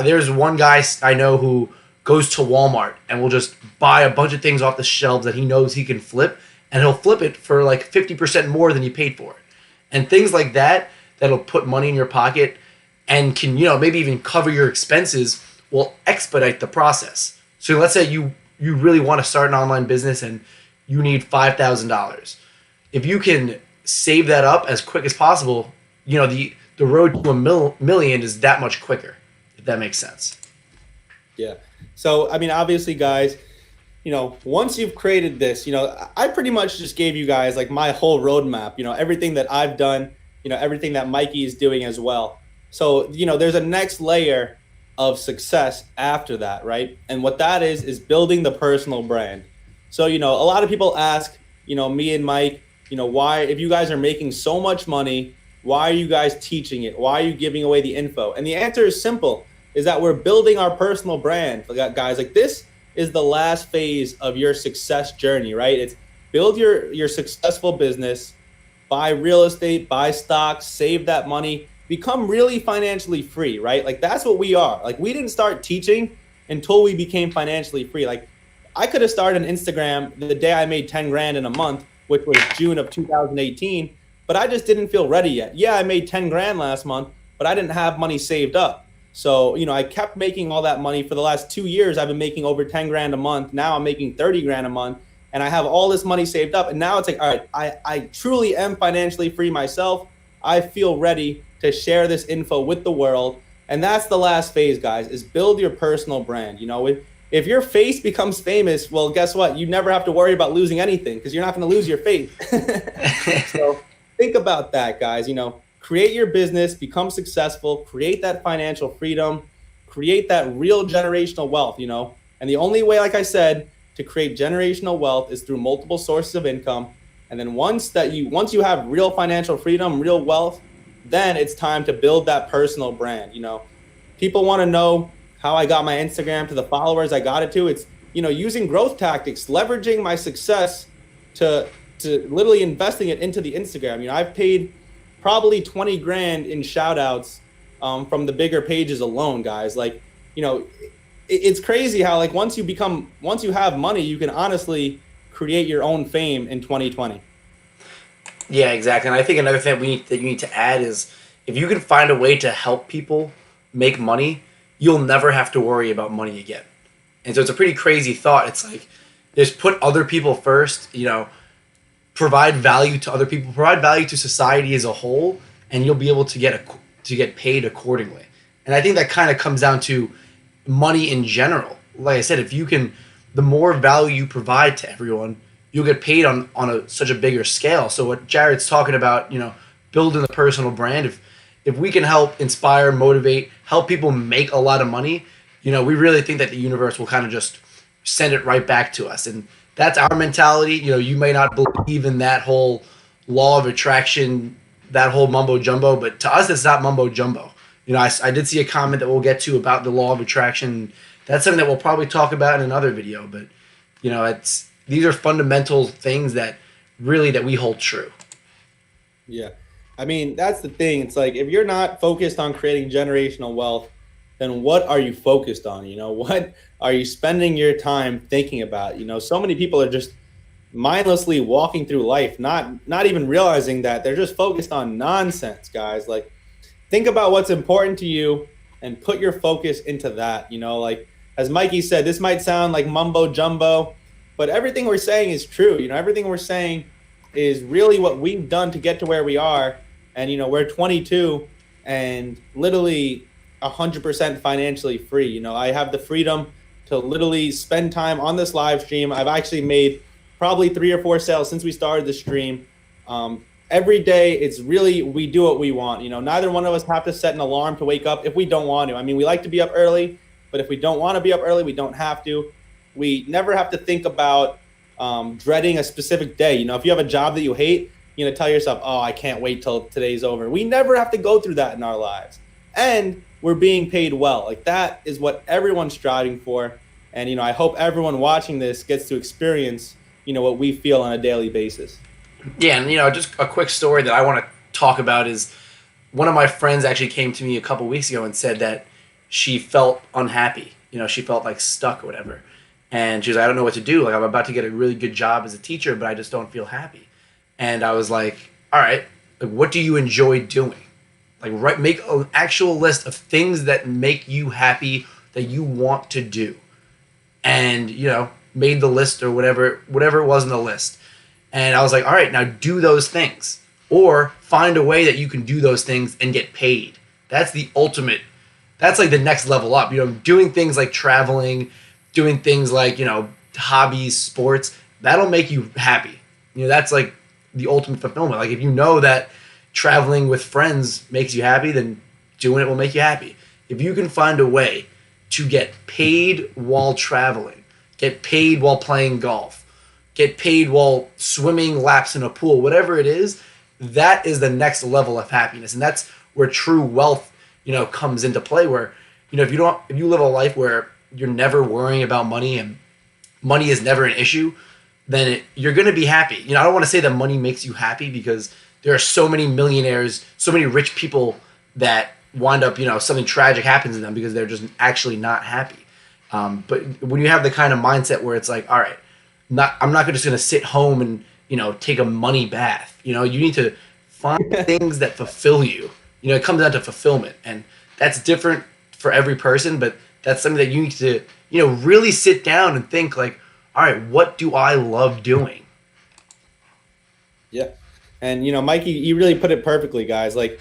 there's one guy I know who goes to Walmart and will just buy a bunch of things off the shelves that he knows he can flip, and he'll flip it for like 50% more than he paid for it. And things like that'll put money in your pocket and can, maybe even cover your expenses, will expedite the process. So let's say you really want to start an online business and you need $5,000. If you can save that up as quick as possible, the road to a million is that much quicker, if that makes sense. Yeah. So, I mean, obviously, guys, once you've created this, I pretty much just gave you guys like my whole roadmap, everything that I've done, everything that Mikey is doing as well. So, there's a next layer of success after that, right? And what that is building the personal brand. So, a lot of people ask, me and Mike, why, if you guys are making so much money, Why are you guys teaching it? Why are you giving away the info? And the answer is simple, is that we're building our personal brand. Guys, like, this is the last phase of your success journey, right? It's build your successful business, buy real estate, buy stocks, save that money, become really financially free, right? Like, that's what we are. Like, we didn't start teaching until we became financially free. Like, I could have started an Instagram the day I made 10 grand in a month, which was June of 2018, but I just didn't feel ready yet. Yeah, I made 10 grand last month, but I didn't have money saved up. So, I kept making all that money for the last 2 years. I've been making over 10 grand a month. Now I'm making 30 grand a month, and I have all this money saved up. And now it's like, all right, I truly am financially free myself. I feel ready to share this info with the world. And that's the last phase, guys, is build your personal brand. If your face becomes famous, well, guess what? You never have to worry about losing anything, because you're not going to lose your face. So think about that, guys. Create your business, become successful, create that financial freedom, create that real generational wealth, And the only way, like I said, to create generational wealth is through multiple sources of income. And then once you have real financial freedom, real wealth, then it's time to build that personal brand. People want to know how I got my Instagram to the followers I got it to. It's, using growth tactics, leveraging my success to literally investing it into the Instagram. I've paid probably 20 grand in shout outs from the bigger pages alone, guys. Like, it's crazy how, like, once you have money, you can honestly create your own fame in 2020. Yeah, exactly. And I think another thing that you need to add is, if you can find a way to help people make money, you'll never have to worry about money again. And so it's a pretty crazy thought. It's like, just put other people first, provide value to other people, provide value to society as a whole, and you'll be able to get paid accordingly. And I think that kind of comes down to money in general. Like I said, the more value you provide to everyone, you'll get paid on such a bigger scale. So what Jared's talking about, building a personal brand, if we can help inspire, motivate, help people make a lot of money, we really think that the universe will kind of just send it right back to us. And that's our mentality. You may not believe in that whole law of attraction, that whole mumbo jumbo, but to us, it's not mumbo jumbo. I did see a comment that we'll get to about the law of attraction. That's something that we'll probably talk about in another video, but these are fundamental things that we hold true. Yeah. I mean, that's the thing. It's like, if you're not focused on creating generational wealth, then what are you focused on? What are you spending your time thinking about? So many people are just mindlessly walking through life, not even realizing that they're just focused on nonsense, guys. Like, think about what's important to you and put your focus into that. Like, as Mikey said, this might sound like mumbo jumbo, but everything we're saying is true. Everything we're saying is really what we've done to get to where we are. And, we're 22 and literally 100% financially free. I have the freedom to literally spend time on this live stream. I've actually made probably 3 or 4 sales since we started the stream. Every day, it's really, we do what we want. Neither one of us have to set an alarm to wake up if we don't want to. I mean, we like to be up early, but if we don't want to be up early, we don't have to. We never have to think about dreading a specific day. If you have a job that you hate, tell yourself, oh, I can't wait till today's over. We never have to go through that in our lives. And we're being paid well. Like, that is what everyone's striving for. And, I hope everyone watching this gets to experience, what we feel on a daily basis. Yeah, and, just a quick story that I want to talk about is, one of my friends actually came to me a couple weeks ago and said that she felt unhappy. She felt like stuck or whatever. And she was like, I don't know what to do. Like, I'm about to get a really good job as a teacher, but I just don't feel happy. And I was like, all right, like, what do you enjoy doing? Like, make an actual list of things that make you happy, that you want to do. And, made the list or whatever it was in the list. And I was like, all right, now do those things. Or find a way that you can do those things and get paid. That's the ultimate. That's like the next level up. Doing things like traveling, doing things like, hobbies, sports, that'll make you happy. That's like the ultimate fulfillment. Like, if you know that traveling with friends makes you happy, then doing it will make you happy. If you can find a way to get paid while traveling, get paid while playing golf, get paid while swimming laps in a pool, whatever it is, that is the next level of happiness. And that's where true wealth, comes into play, where, if you live a life where you're never worrying about money and money is never an issue, then you're going to be happy. I don't want to say that money makes you happy, because there are so many millionaires, so many rich people that wind up, something tragic happens to them because they're just actually not happy. But when you have the kind of mindset where it's like, all right, I'm not just going to sit home and, take a money bath. You need to find things that fulfill you. It comes down to fulfillment, and that's different for every person, but that's something that you need to, really sit down and think like, all right, what do I love doing? Yeah. And, Mikey, you really put it perfectly, guys. Like,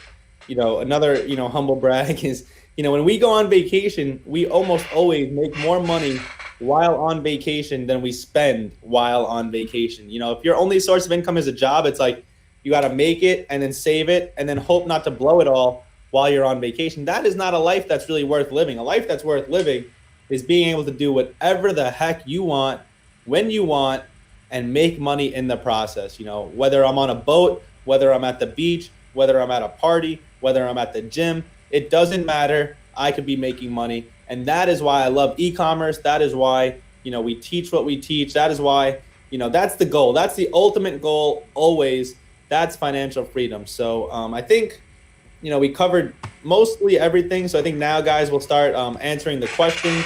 another, humble brag is, when we go on vacation, we almost always make more money while on vacation than we spend while on vacation. If your only source of income is a job, it's like you got to make it and then save it and then hope not to blow it all while you're on vacation. That is not a life that's really worth living. A life that's worth living is being able to do whatever the heck you want, when you want, and make money in the process. Whether I'm on a boat, whether I'm at the beach, whether I'm at a party, whether I'm at the gym, it doesn't matter. I could be making money. And that is why I love e-commerce. That is why, we teach what we teach. That is why, that's the goal. That's the ultimate goal always. That's financial freedom. So I think, we covered mostly everything. So I think now, guys, we'll start answering the questions.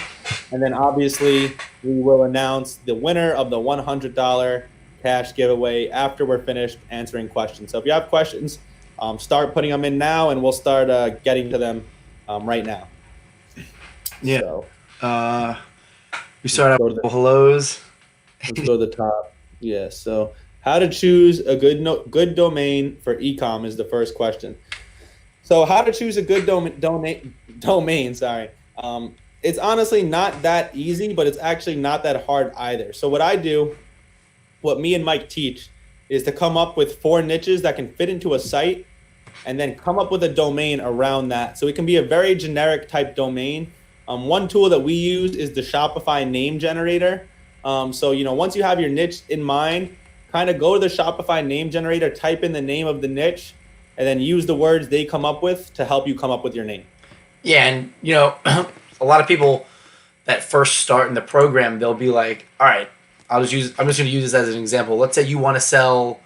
And then obviously we will announce the winner of the $100 cash giveaway after we're finished answering questions. So if you have questions, start putting them in now, and we'll start getting to them right now. Yeah. So, we start out with hellos. Let's go to the top. Yeah. So how to choose a good domain for ecom is the first question. So how to choose a good domain. Sorry. It's honestly not that easy, but it's actually not that hard either. So what me and Mike teach is to come up with 4 niches that can fit into a site, and then come up with a domain around that. So it can be a very generic type domain. One tool that we use is the Shopify name generator. So, once you have your niche in mind, kind of go to the Shopify name generator, type in the name of the niche, and then use the words they come up with to help you come up with your name. Yeah, and, a lot of people that first start in the program, they'll be like, all right, I'm just going to use this as an example. Let's say you want to sell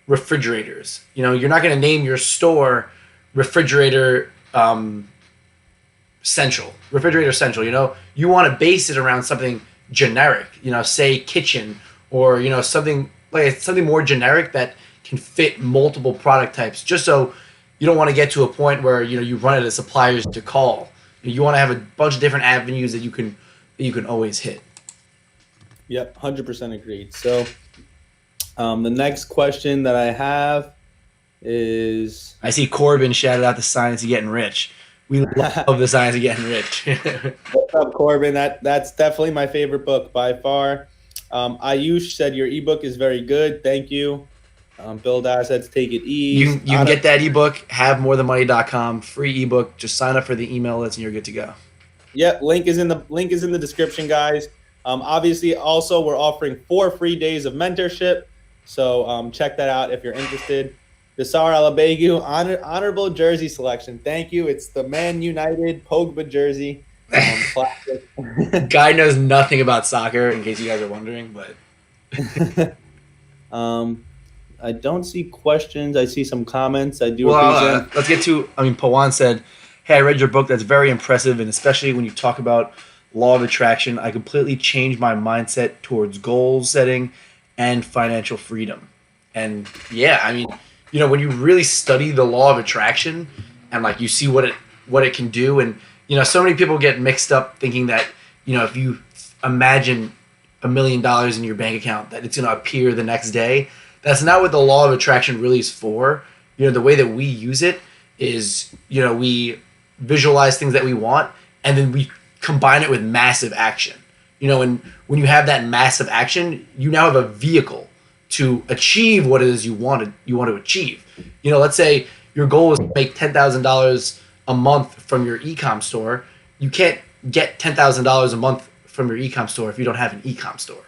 refrigerators. You're not going to name your store Refrigerator Central. You want to base it around something generic, say kitchen, or, something more generic that can fit multiple product types, just so you don't want to get to a point where, you run out of suppliers to call. You want to have a bunch of different avenues that you can always hit. Yep, 100% agreed. So the next question that I have is... I see Corbin shouted out the science of getting rich. We love the science of getting rich. What's up, Corbin? That's definitely my favorite book by far. Ayush said your ebook is very good. Thank you. Bill Dash says take it easy. You can get that ebook, havemorethanmoney.com, free ebook. Just sign up for the email list and you're good to go. Yep, link is in the description, guys. Obviously, also we're offering 4 free days of mentorship. So check that out if you're interested. Desar Alabegu, honorable jersey selection. Thank you. It's the Man United Pogba jersey. Classic. Guy knows nothing about soccer, in case you guys are wondering, but I don't see questions. I see some comments. I do appreciate. Let's get to. Pawan said, "Hey, I read your book. That's very impressive, and especially when you talk about law of attraction, I completely changed my mindset towards goal setting and financial freedom." And yeah, when you really study the law of attraction and you see what it can do, and so many people get mixed up thinking that if you imagine $1 million in your bank account that it's going to appear the next day. That's not what the law of attraction really is for. The way that we use it is, we visualize things that we want, and then we combine it with massive action. And when you have that massive action, you now have a vehicle to achieve what it is you want to achieve. Let's say your goal is to make $10,000 a month from your e-com store. You can't get $10,000 a month from your e-com store if you don't have an e-com store.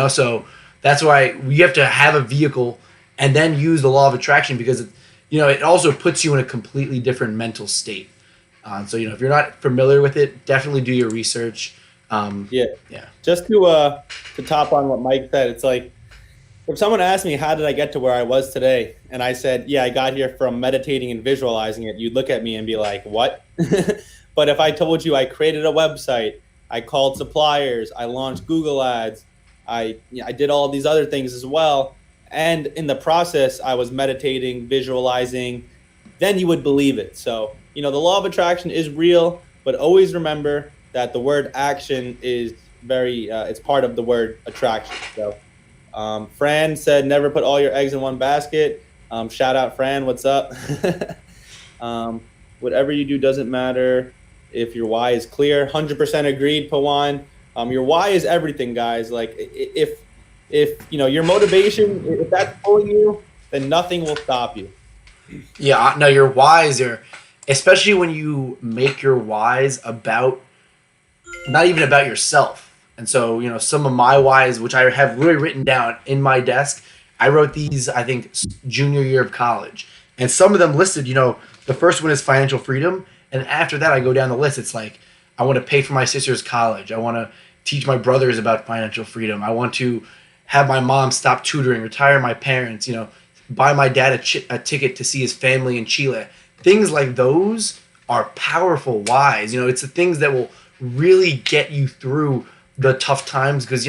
So that's why we have to have a vehicle and then use the law of attraction, because it also puts you in a completely different mental state. So if you're not familiar with it, definitely do your research. Yeah. Yeah. Just to top on what Mike said, it's like if someone asked me how did I get to where I was today, and I said, yeah, I got here from meditating and visualizing it, you'd look at me and be like, what? But if I told you I created a website, I called suppliers, I launched Google Ads, I did all these other things as well, and in the process I was meditating, visualizing, then you would believe it. So the law of attraction is real, but always remember that the word action is it's part of the word attraction. So Fran said, never put all your eggs in one basket. Shout out, Fran. What's up? Whatever you do doesn't matter if your why is clear. 100% agreed, Pawan. Your why is everything, guys. Like if your motivation, if that's pulling you, then nothing will stop you. Yeah, no, your whys are, especially when you make your whys about, not even about yourself. And so, some of my whys, which I have really written down in my desk, I wrote these, I think, junior year of college. And some of them listed, the first one is financial freedom. And after that, I go down the list. It's like, I want to pay for my sister's college. I want to teach my brothers about financial freedom. I want to have my mom stop tutoring, retire my parents, buy my dad a ticket to see his family in Chile. Things like those are powerful whys. It's the things that will really get you through the tough times, because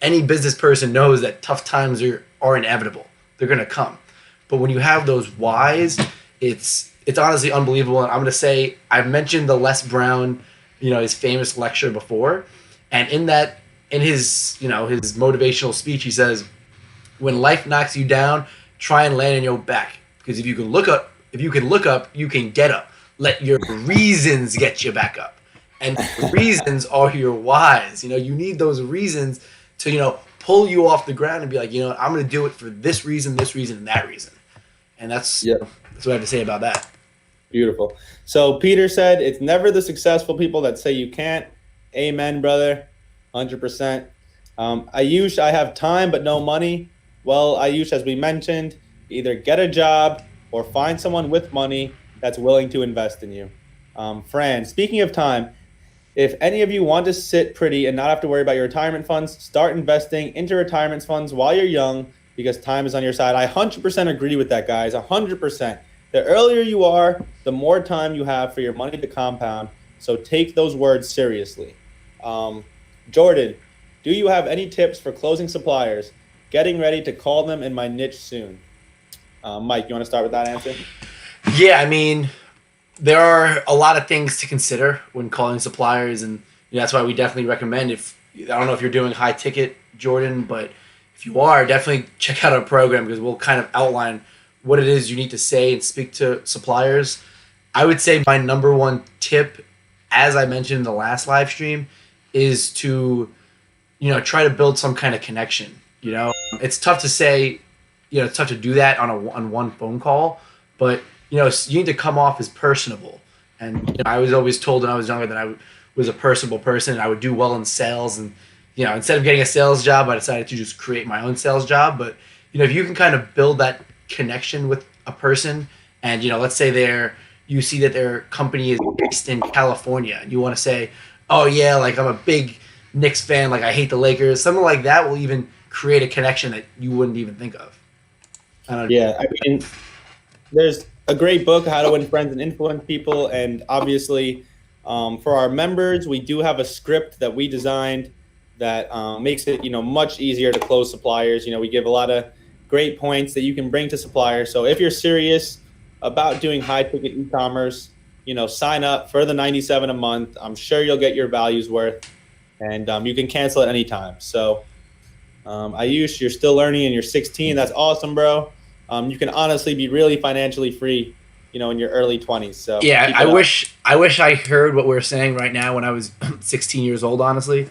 any business person knows that tough times are inevitable. They're going to come. But when you have those whys, it's honestly unbelievable. And I'm going to say, I've mentioned the Les Brown, his famous lecture before, and in his his motivational speech, he says, when life knocks you down, try and land on your back, because if you can look up, you can get up. Let your reasons get you back up. And reasons are your whys. You need those reasons to, pull you off the ground and be like, I'm going to do it for this reason, and that reason. And that's what I have to say about that. Beautiful. So Peter said, it's never the successful people that say you can't. Amen, brother. 100%. Ayush, I have time but no money. Well, Ayush, as we mentioned, either get a job or find someone with money that's willing to invest in you. Fran, speaking of time, if any of you want to sit pretty and not have to worry about your retirement funds, start investing into retirement funds while you're young, because time is on your side. I 100% agree with that, guys. 100%. The earlier you are, the more time you have for your money to compound. So take those words seriously. Jordan, do you have any tips for closing suppliers? Getting ready to call them in my niche soon. Mike, you want to start with that answer? Yeah, I mean, there are a lot of things to consider when calling suppliers, and that's why we definitely recommend, I don't know if you're doing high ticket, Jordan, but if you are, definitely check out our program, because we'll kind of outline what it is you need to say and speak to suppliers. I would say my number one tip, as I mentioned in the last live stream, is to try to build some kind of connection. It's tough to say, it's tough to do that on one phone call, but you need to come off as personable. And I was always told when I was younger that I was a personable person, and I would do well in sales. And instead of getting a sales job, I decided to just create my own sales job. But if you can kind of build that connection with a person, and let's say you see that their company is based in California, and you want to say, oh yeah, like I'm a big Knicks fan, like I hate the Lakers, something like that will even create a connection that you wouldn't even think of. Yeah, I mean, there's a great book, How to Win Friends and Influence People, and obviously for our members, we do have a script that we designed that makes it much easier to close suppliers. We give a lot of great points that you can bring to suppliers. So if you're serious about doing high ticket e-commerce, sign up for the $97 a month. I'm sure you'll get your value's worth, and you can cancel at any time. So Ayush, you're still learning and you're 16. That's awesome, bro. You can honestly be really financially free, in your early 20s. So yeah, I wish I heard what we're saying right now when I was 16 years old, honestly.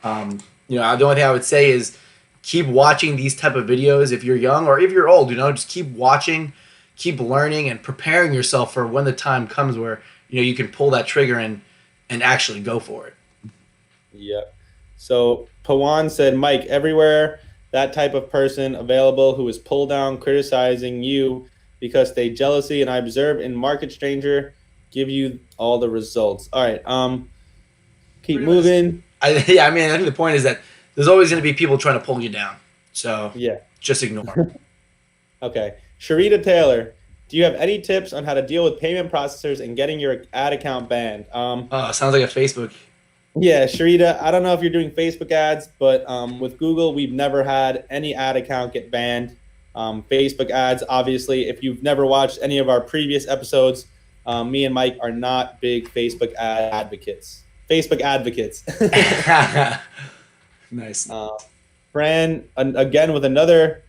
The only thing I would say is keep watching these type of videos if you're young or if you're old, just keep watching, keep learning, and preparing yourself for when the time comes where, you can pull that trigger and actually go for it. Yeah. So Pawan said, Mike, everywhere that type of person available who is pull down criticizing you because they jealousy and I observe in market stranger give you all the results. All right. Keep Pretty much. moving. Yeah, I mean, I think the point is that there's always going to be people trying to pull you down. So Yeah. just ignore. Okay. Sharita Taylor, do you have any tips on how to deal with payment processors and getting your ad account banned? Sounds like a Facebook. Yeah, Sharita, I don't know if you're doing Facebook ads, but with Google, we've never had any ad account get banned. Facebook ads, obviously, if you've never watched any of our previous episodes, me and Mike are not big Facebook ad advocates. Facebook advocates. Nice. Fran, again with another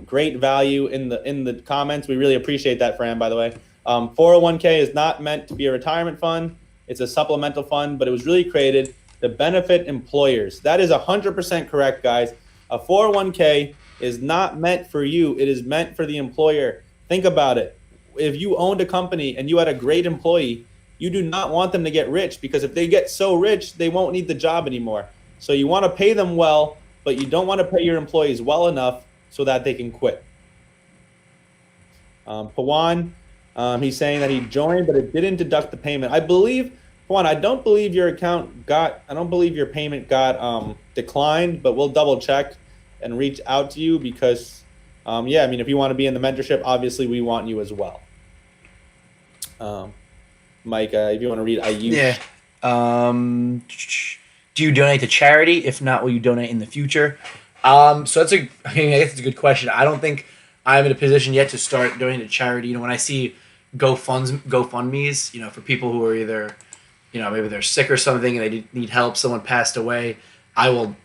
great value in the comments. We really appreciate that, Fran. By the way, 401k is not meant to be a retirement fund. It's a supplemental fund, but it was really created to benefit employers. That is 100% correct, guys. A 401k is not meant for you. It is meant for the employer. Think about it. If you owned a company and you had a great employee, you do not want them to get rich, because if they get so rich, they won't need the job anymore. So you want to pay them well, but you don't want to pay your employees well enough so that they can quit. Pawan, he's saying that he joined, but it didn't deduct the payment. I believe, Pawan, I don't believe your payment got declined, but we'll double check and reach out to you because, yeah, I mean, if you want to be in the mentorship, obviously we want you as well. Mike, if you want to read Ayush. Yeah. Do you donate to charity? If not, will you donate in the future? So I guess it's a good question. I don't think I'm in a position yet to start donating to charity. You know, when I see GoFundMe's, you know, for people who are either, you know, maybe they're sick or something and they need help, someone passed away, I will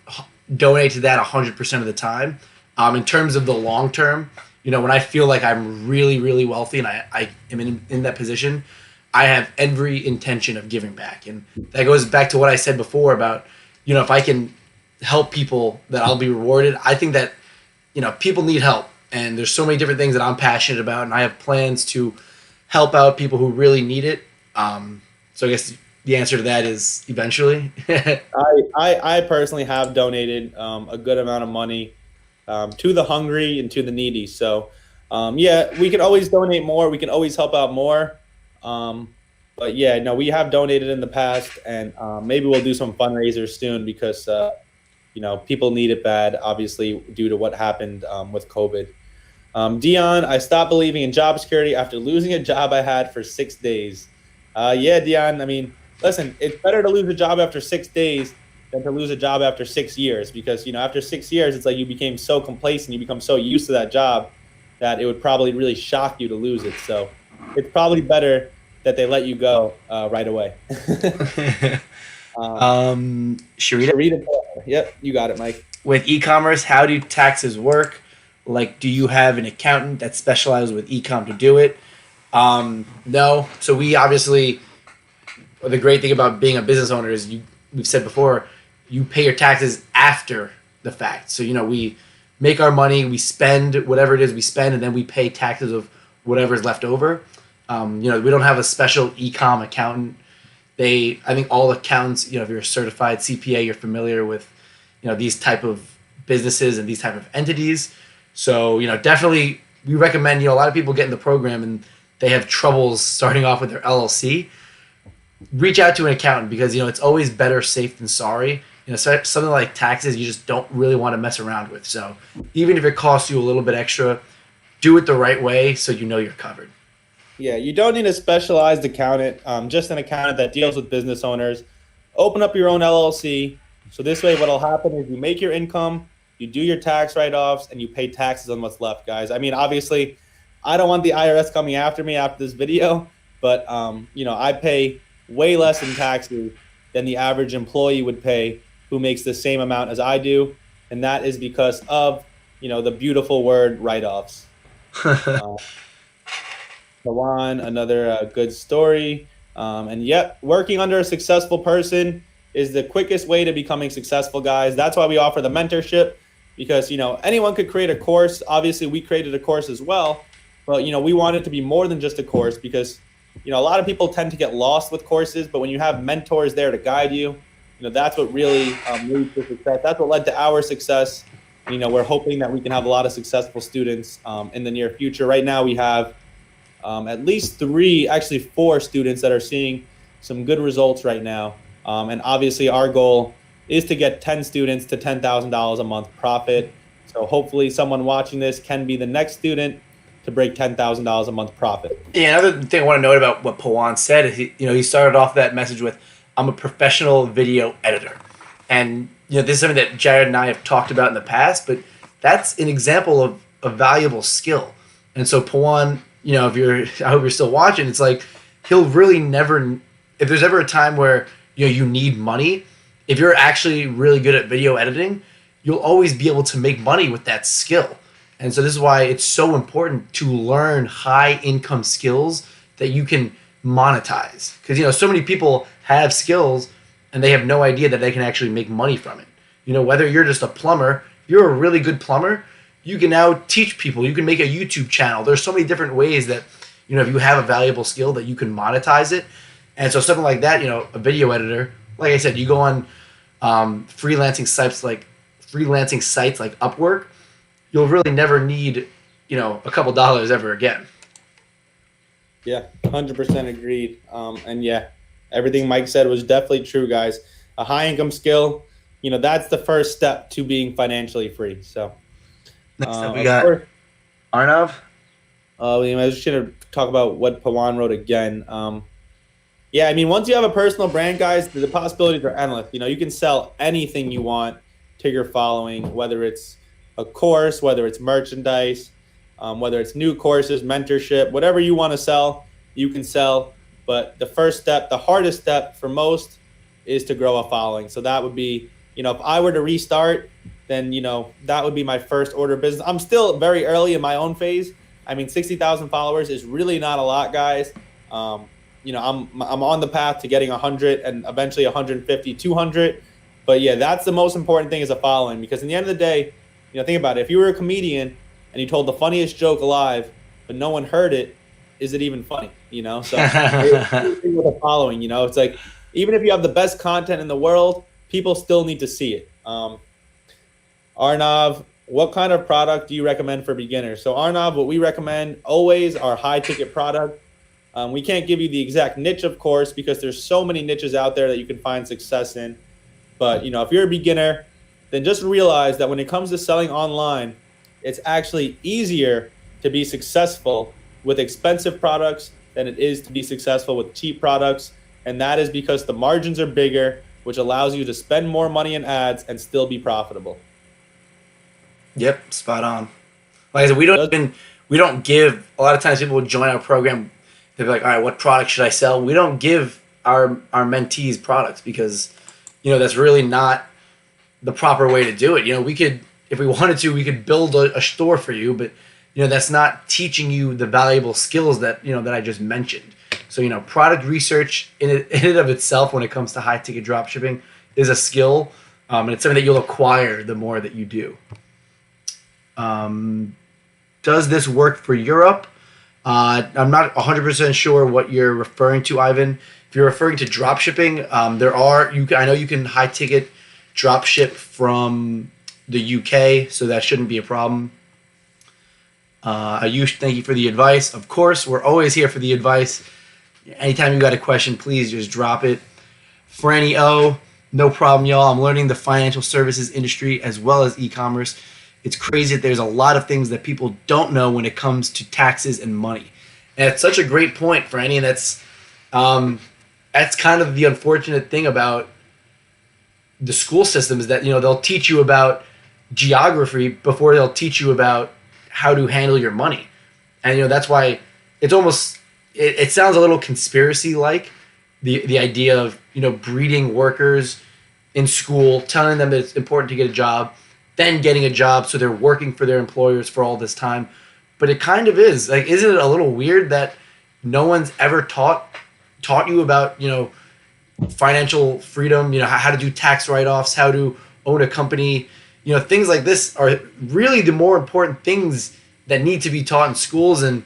donate to that 100% of the time. In terms of the long term, you know, when I feel like I'm really, really wealthy and I am in that position, I have every intention of giving back. And that goes back to what I said before about, you know, if I can help people, that I'll be rewarded. I think that, you know, people need help. And there's so many different things that I'm passionate about. And I have plans to help out people who really need it. So I guess the answer to that is eventually. I personally have donated a good amount of money to the hungry and to the needy. So, yeah, we can always donate more. We can always help out more. But yeah, no, we have donated in the past, and maybe we'll do some fundraisers soon because, you know, people need it bad, obviously, due to what happened with COVID. Dion, I stopped believing in job security after losing a job I had for 6 days. Yeah, Dion, I mean, listen, it's better to lose a job after 6 days than to lose a job after 6 years, because, you know, after 6 years, it's like you became so complacent, you become so used to that job that it would probably really shock you to lose it. So it's probably better that they let you go right away. Sharita? Yep, you got it, Mike. With e-commerce, how do taxes work? Like, do you have an accountant that specializes with e-com to do it? No. So we obviously, the great thing about being a business owner is we've said before, you pay your taxes after the fact. So, you know, we make our money, we spend whatever it is we spend, and then we pay taxes of whatever is left over. You know, we don't have a special e-com accountant. I think all accountants, you know, if you're a certified CPA, you're familiar with, you know, these type of businesses and these type of entities. So, you know, definitely we recommend, you know, a lot of people get in the program and they have troubles starting off with their LLC. Reach out to an accountant because, you know, it's always better safe than sorry. You know, something like taxes, you just don't really want to mess around with. So even if it costs you a little bit extra, do it the right way so you know you're covered. Yeah, you don't need a specialized accountant, just an accountant that deals with business owners. Open up your own LLC. So this way, what'll happen is you make your income, you do your tax write-offs, and you pay taxes on what's left, guys. I mean, obviously, I don't want the IRS coming after me after this video, but, you know, I pay way less in taxes than the average employee would pay who makes the same amount as I do. And that is because of, you know, the beautiful word write-offs. Kawan, another good story. And yep, working under a successful person is the quickest way to becoming successful, guys. That's why we offer the mentorship, because, you know, anyone could create a course. Obviously, we created a course as well, but, you know, we want it to be more than just a course because, you know, a lot of people tend to get lost with courses, but when you have mentors there to guide you, you know, that's what really leads to success. That's what led to our success. And, we're hoping that we can have a lot of successful students in the near future. Right now, we have at least 3, actually 4 students that are seeing some good results right now. And obviously, our goal is to get 10 students to $10,000 a month profit. So hopefully someone watching this can be the next student to break $10,000 a month profit. Yeah, another thing I want to note about what Pawan said is he started off that message with, "I'm a professional video editor," and this is something that Jared and I have talked about in the past, but that's an example of a valuable skill. And so Pawan, I hope you're still watching. It's like he'll really never, if there's ever a time where you need money, if you're actually really good at video editing, you'll always be able to make money with that skill. And so this is why it's so important to learn high income skills that you can monetize. Because so many people have skills and they have no idea that they can actually make money from it. Whether you're just a plumber, you're a really good plumber, you can now teach people. You can make a YouTube channel. There's so many different ways that if you have a valuable skill that you can monetize it. And so something like that, a video editor, like I said, you go on freelancing sites like Upwork, you'll really never need, a couple dollars ever again. Yeah, 100% agreed. And yeah, everything Mike said was definitely true, guys. A high income skill, that's the first step to being financially free. So next up we got Arnav. I was just going to talk about what Pawan wrote again. Yeah, once you have a personal brand, guys, the possibilities are endless. You can sell anything you want to your following, whether it's a course, whether it's merchandise, whether it's new courses, mentorship, whatever you want to sell, you can sell. But the first step, the hardest step for most, is to grow a following. So that would be, if I were to restart, then, that would be my first order of business. I'm still very early in my own phase. 60,000 followers is really not a lot, guys. I'm on the path to getting 100 and eventually 150, 200. But yeah, that's the most important thing, is a following, because in the end of the day, think about it. If you were a comedian and you told the funniest joke alive, but no one heard it, is it even funny? So with a following, it's like, even if you have the best content in the world, people still need to see it. Arnav, what kind of product do you recommend for beginners? So Arnav, what we recommend always are high ticket product. We can't give you the exact niche, of course, because there's so many niches out there that you can find success in. But, if you're a beginner, then just realize that when it comes to selling online, it's actually easier to be successful with expensive products than it is to be successful with cheap products. And that is because the margins are bigger, which allows you to spend more money in ads and still be profitable. Yep, spot on. Like I said, we don't give, a lot of times people will join our program, they'll be like, all right, what product should I sell? We don't give our mentees products because, that's really not the proper way to do it. We could, if we wanted to, we could build a store for you, but that's not teaching you the valuable skills that that I just mentioned. So product research in and of itself, when it comes to high ticket drop shipping, is a skill, and it's something that you'll acquire the more that you do. Does this work for Europe? I'm not 100% sure what you're referring to, Ivan. If you're referring to drop shipping, I know you can high ticket drop ship from the UK, so that shouldn't be a problem. Ayush, thank you for the advice. Of course, we're always here for the advice. Anytime you got a question, please just drop it. Franny O, no problem, y'all. I'm learning the financial services industry as well as e-commerce. It's crazy that there's a lot of things that people don't know when it comes to taxes and money. And it's such a great point, Franny, and that's kind of the unfortunate thing about the school system, is that they'll teach you about geography before they'll teach you about how to handle your money. And that's why it's almost, it sounds a little conspiracy like, the idea of breeding workers in school, telling them that it's important to get a job, then getting a job so they're working for their employers for all this time. But it kind of is. Like, isn't it a little weird that no one's ever taught you about financial freedom, how to do tax write-offs, how to own a company, things like this are really the more important things that need to be taught in schools. And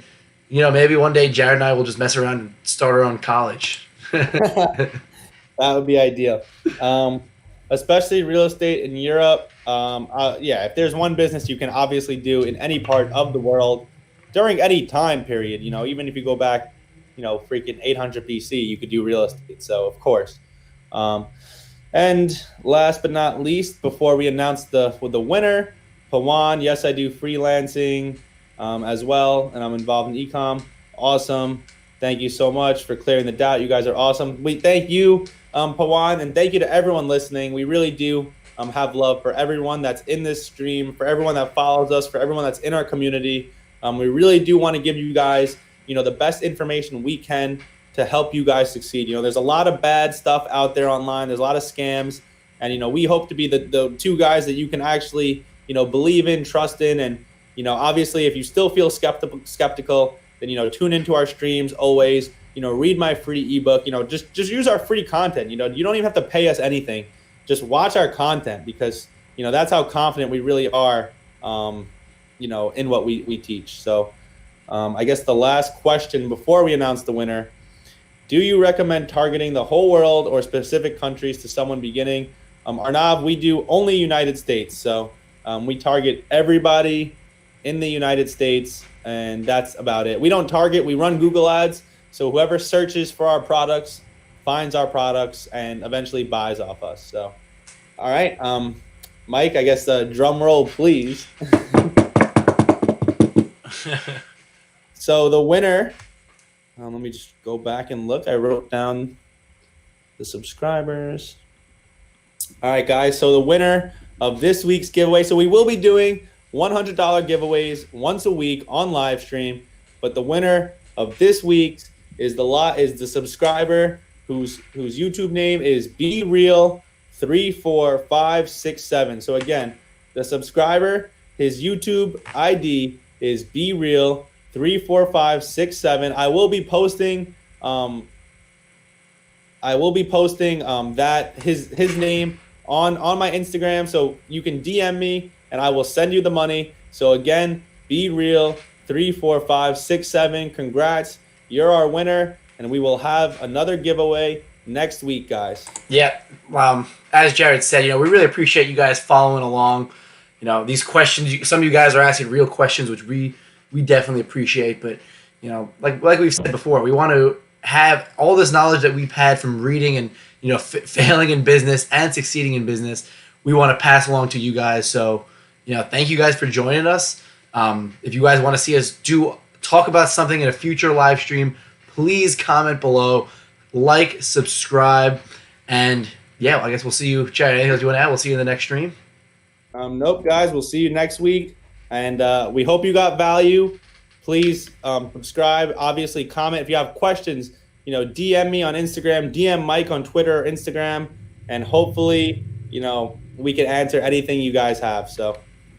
maybe one day Jared and I will just mess around and start our own college. That would be ideal. especially real estate in Europe. Yeah, if there's one business you can obviously do in any part of the world during any time period, even if you go back, freaking 800 BC, you could do real estate. So of course. Um, and last but not least, before we announce the winner, Pawan, yes, I do freelancing as well, and I'm involved in ecom. Awesome. Thank you so much for clearing the doubt. You guys are awesome. We thank you, Pawan, and thank you to everyone listening. We really do have love for everyone that's in this stream, for everyone that follows us, for everyone that's in our community. We really do want to give you guys, the best information we can to help you guys succeed. There's a lot of bad stuff out there online. There's a lot of scams, and we hope to be the two guys that you can actually believe in, trust in, and obviously if you still feel skeptical, then tune into our streams always. Read my free ebook. Just use our free content. You don't even have to pay us anything. Just watch our content, because that's how confident we really are in what we teach. So I guess the last question before we announce the winner: do you recommend targeting the whole world or specific countries to someone beginning? Arnav, we do only United States. So we target everybody in the United States, and that's about it. We don't target, we run Google ads. So whoever searches for our products finds our products and eventually buys off us. So, all right. Mike, I guess drum roll, please. So the winner, let me just go back and look. I wrote down the subscribers. All right, guys. So the winner of this week's giveaway. So we will be doing $100 giveaways once a week on live stream. But the winner of this week's is the subscriber whose YouTube name is BeReal34567. So again, the subscriber, his YouTube ID is BeReal34567. I will be posting that his name on my Instagram, so you can DM me and I will send you the money. So again, BeReal34567. Congrats, you're our winner, and we will have another giveaway next week, guys. Yeah. As Jared said, we really appreciate you guys following along. These questions, some of you guys are asking real questions, which we definitely appreciate. But like we've said before, we want to have all this knowledge that we've had from reading and failing in business and succeeding in business. We want to pass along to you guys. So thank you guys for joining us. If you guys want to see us talk about something in a future live stream, please comment below, like, subscribe, and yeah, I guess we'll see you. Chad, anything else you want to add? We'll see you in the next stream. Nope, guys, we'll see you next week, and we hope you got value. Please subscribe. Obviously, comment if you have questions. DM me on Instagram, DM Mike on Twitter or Instagram, and hopefully, we can answer anything you guys have. So.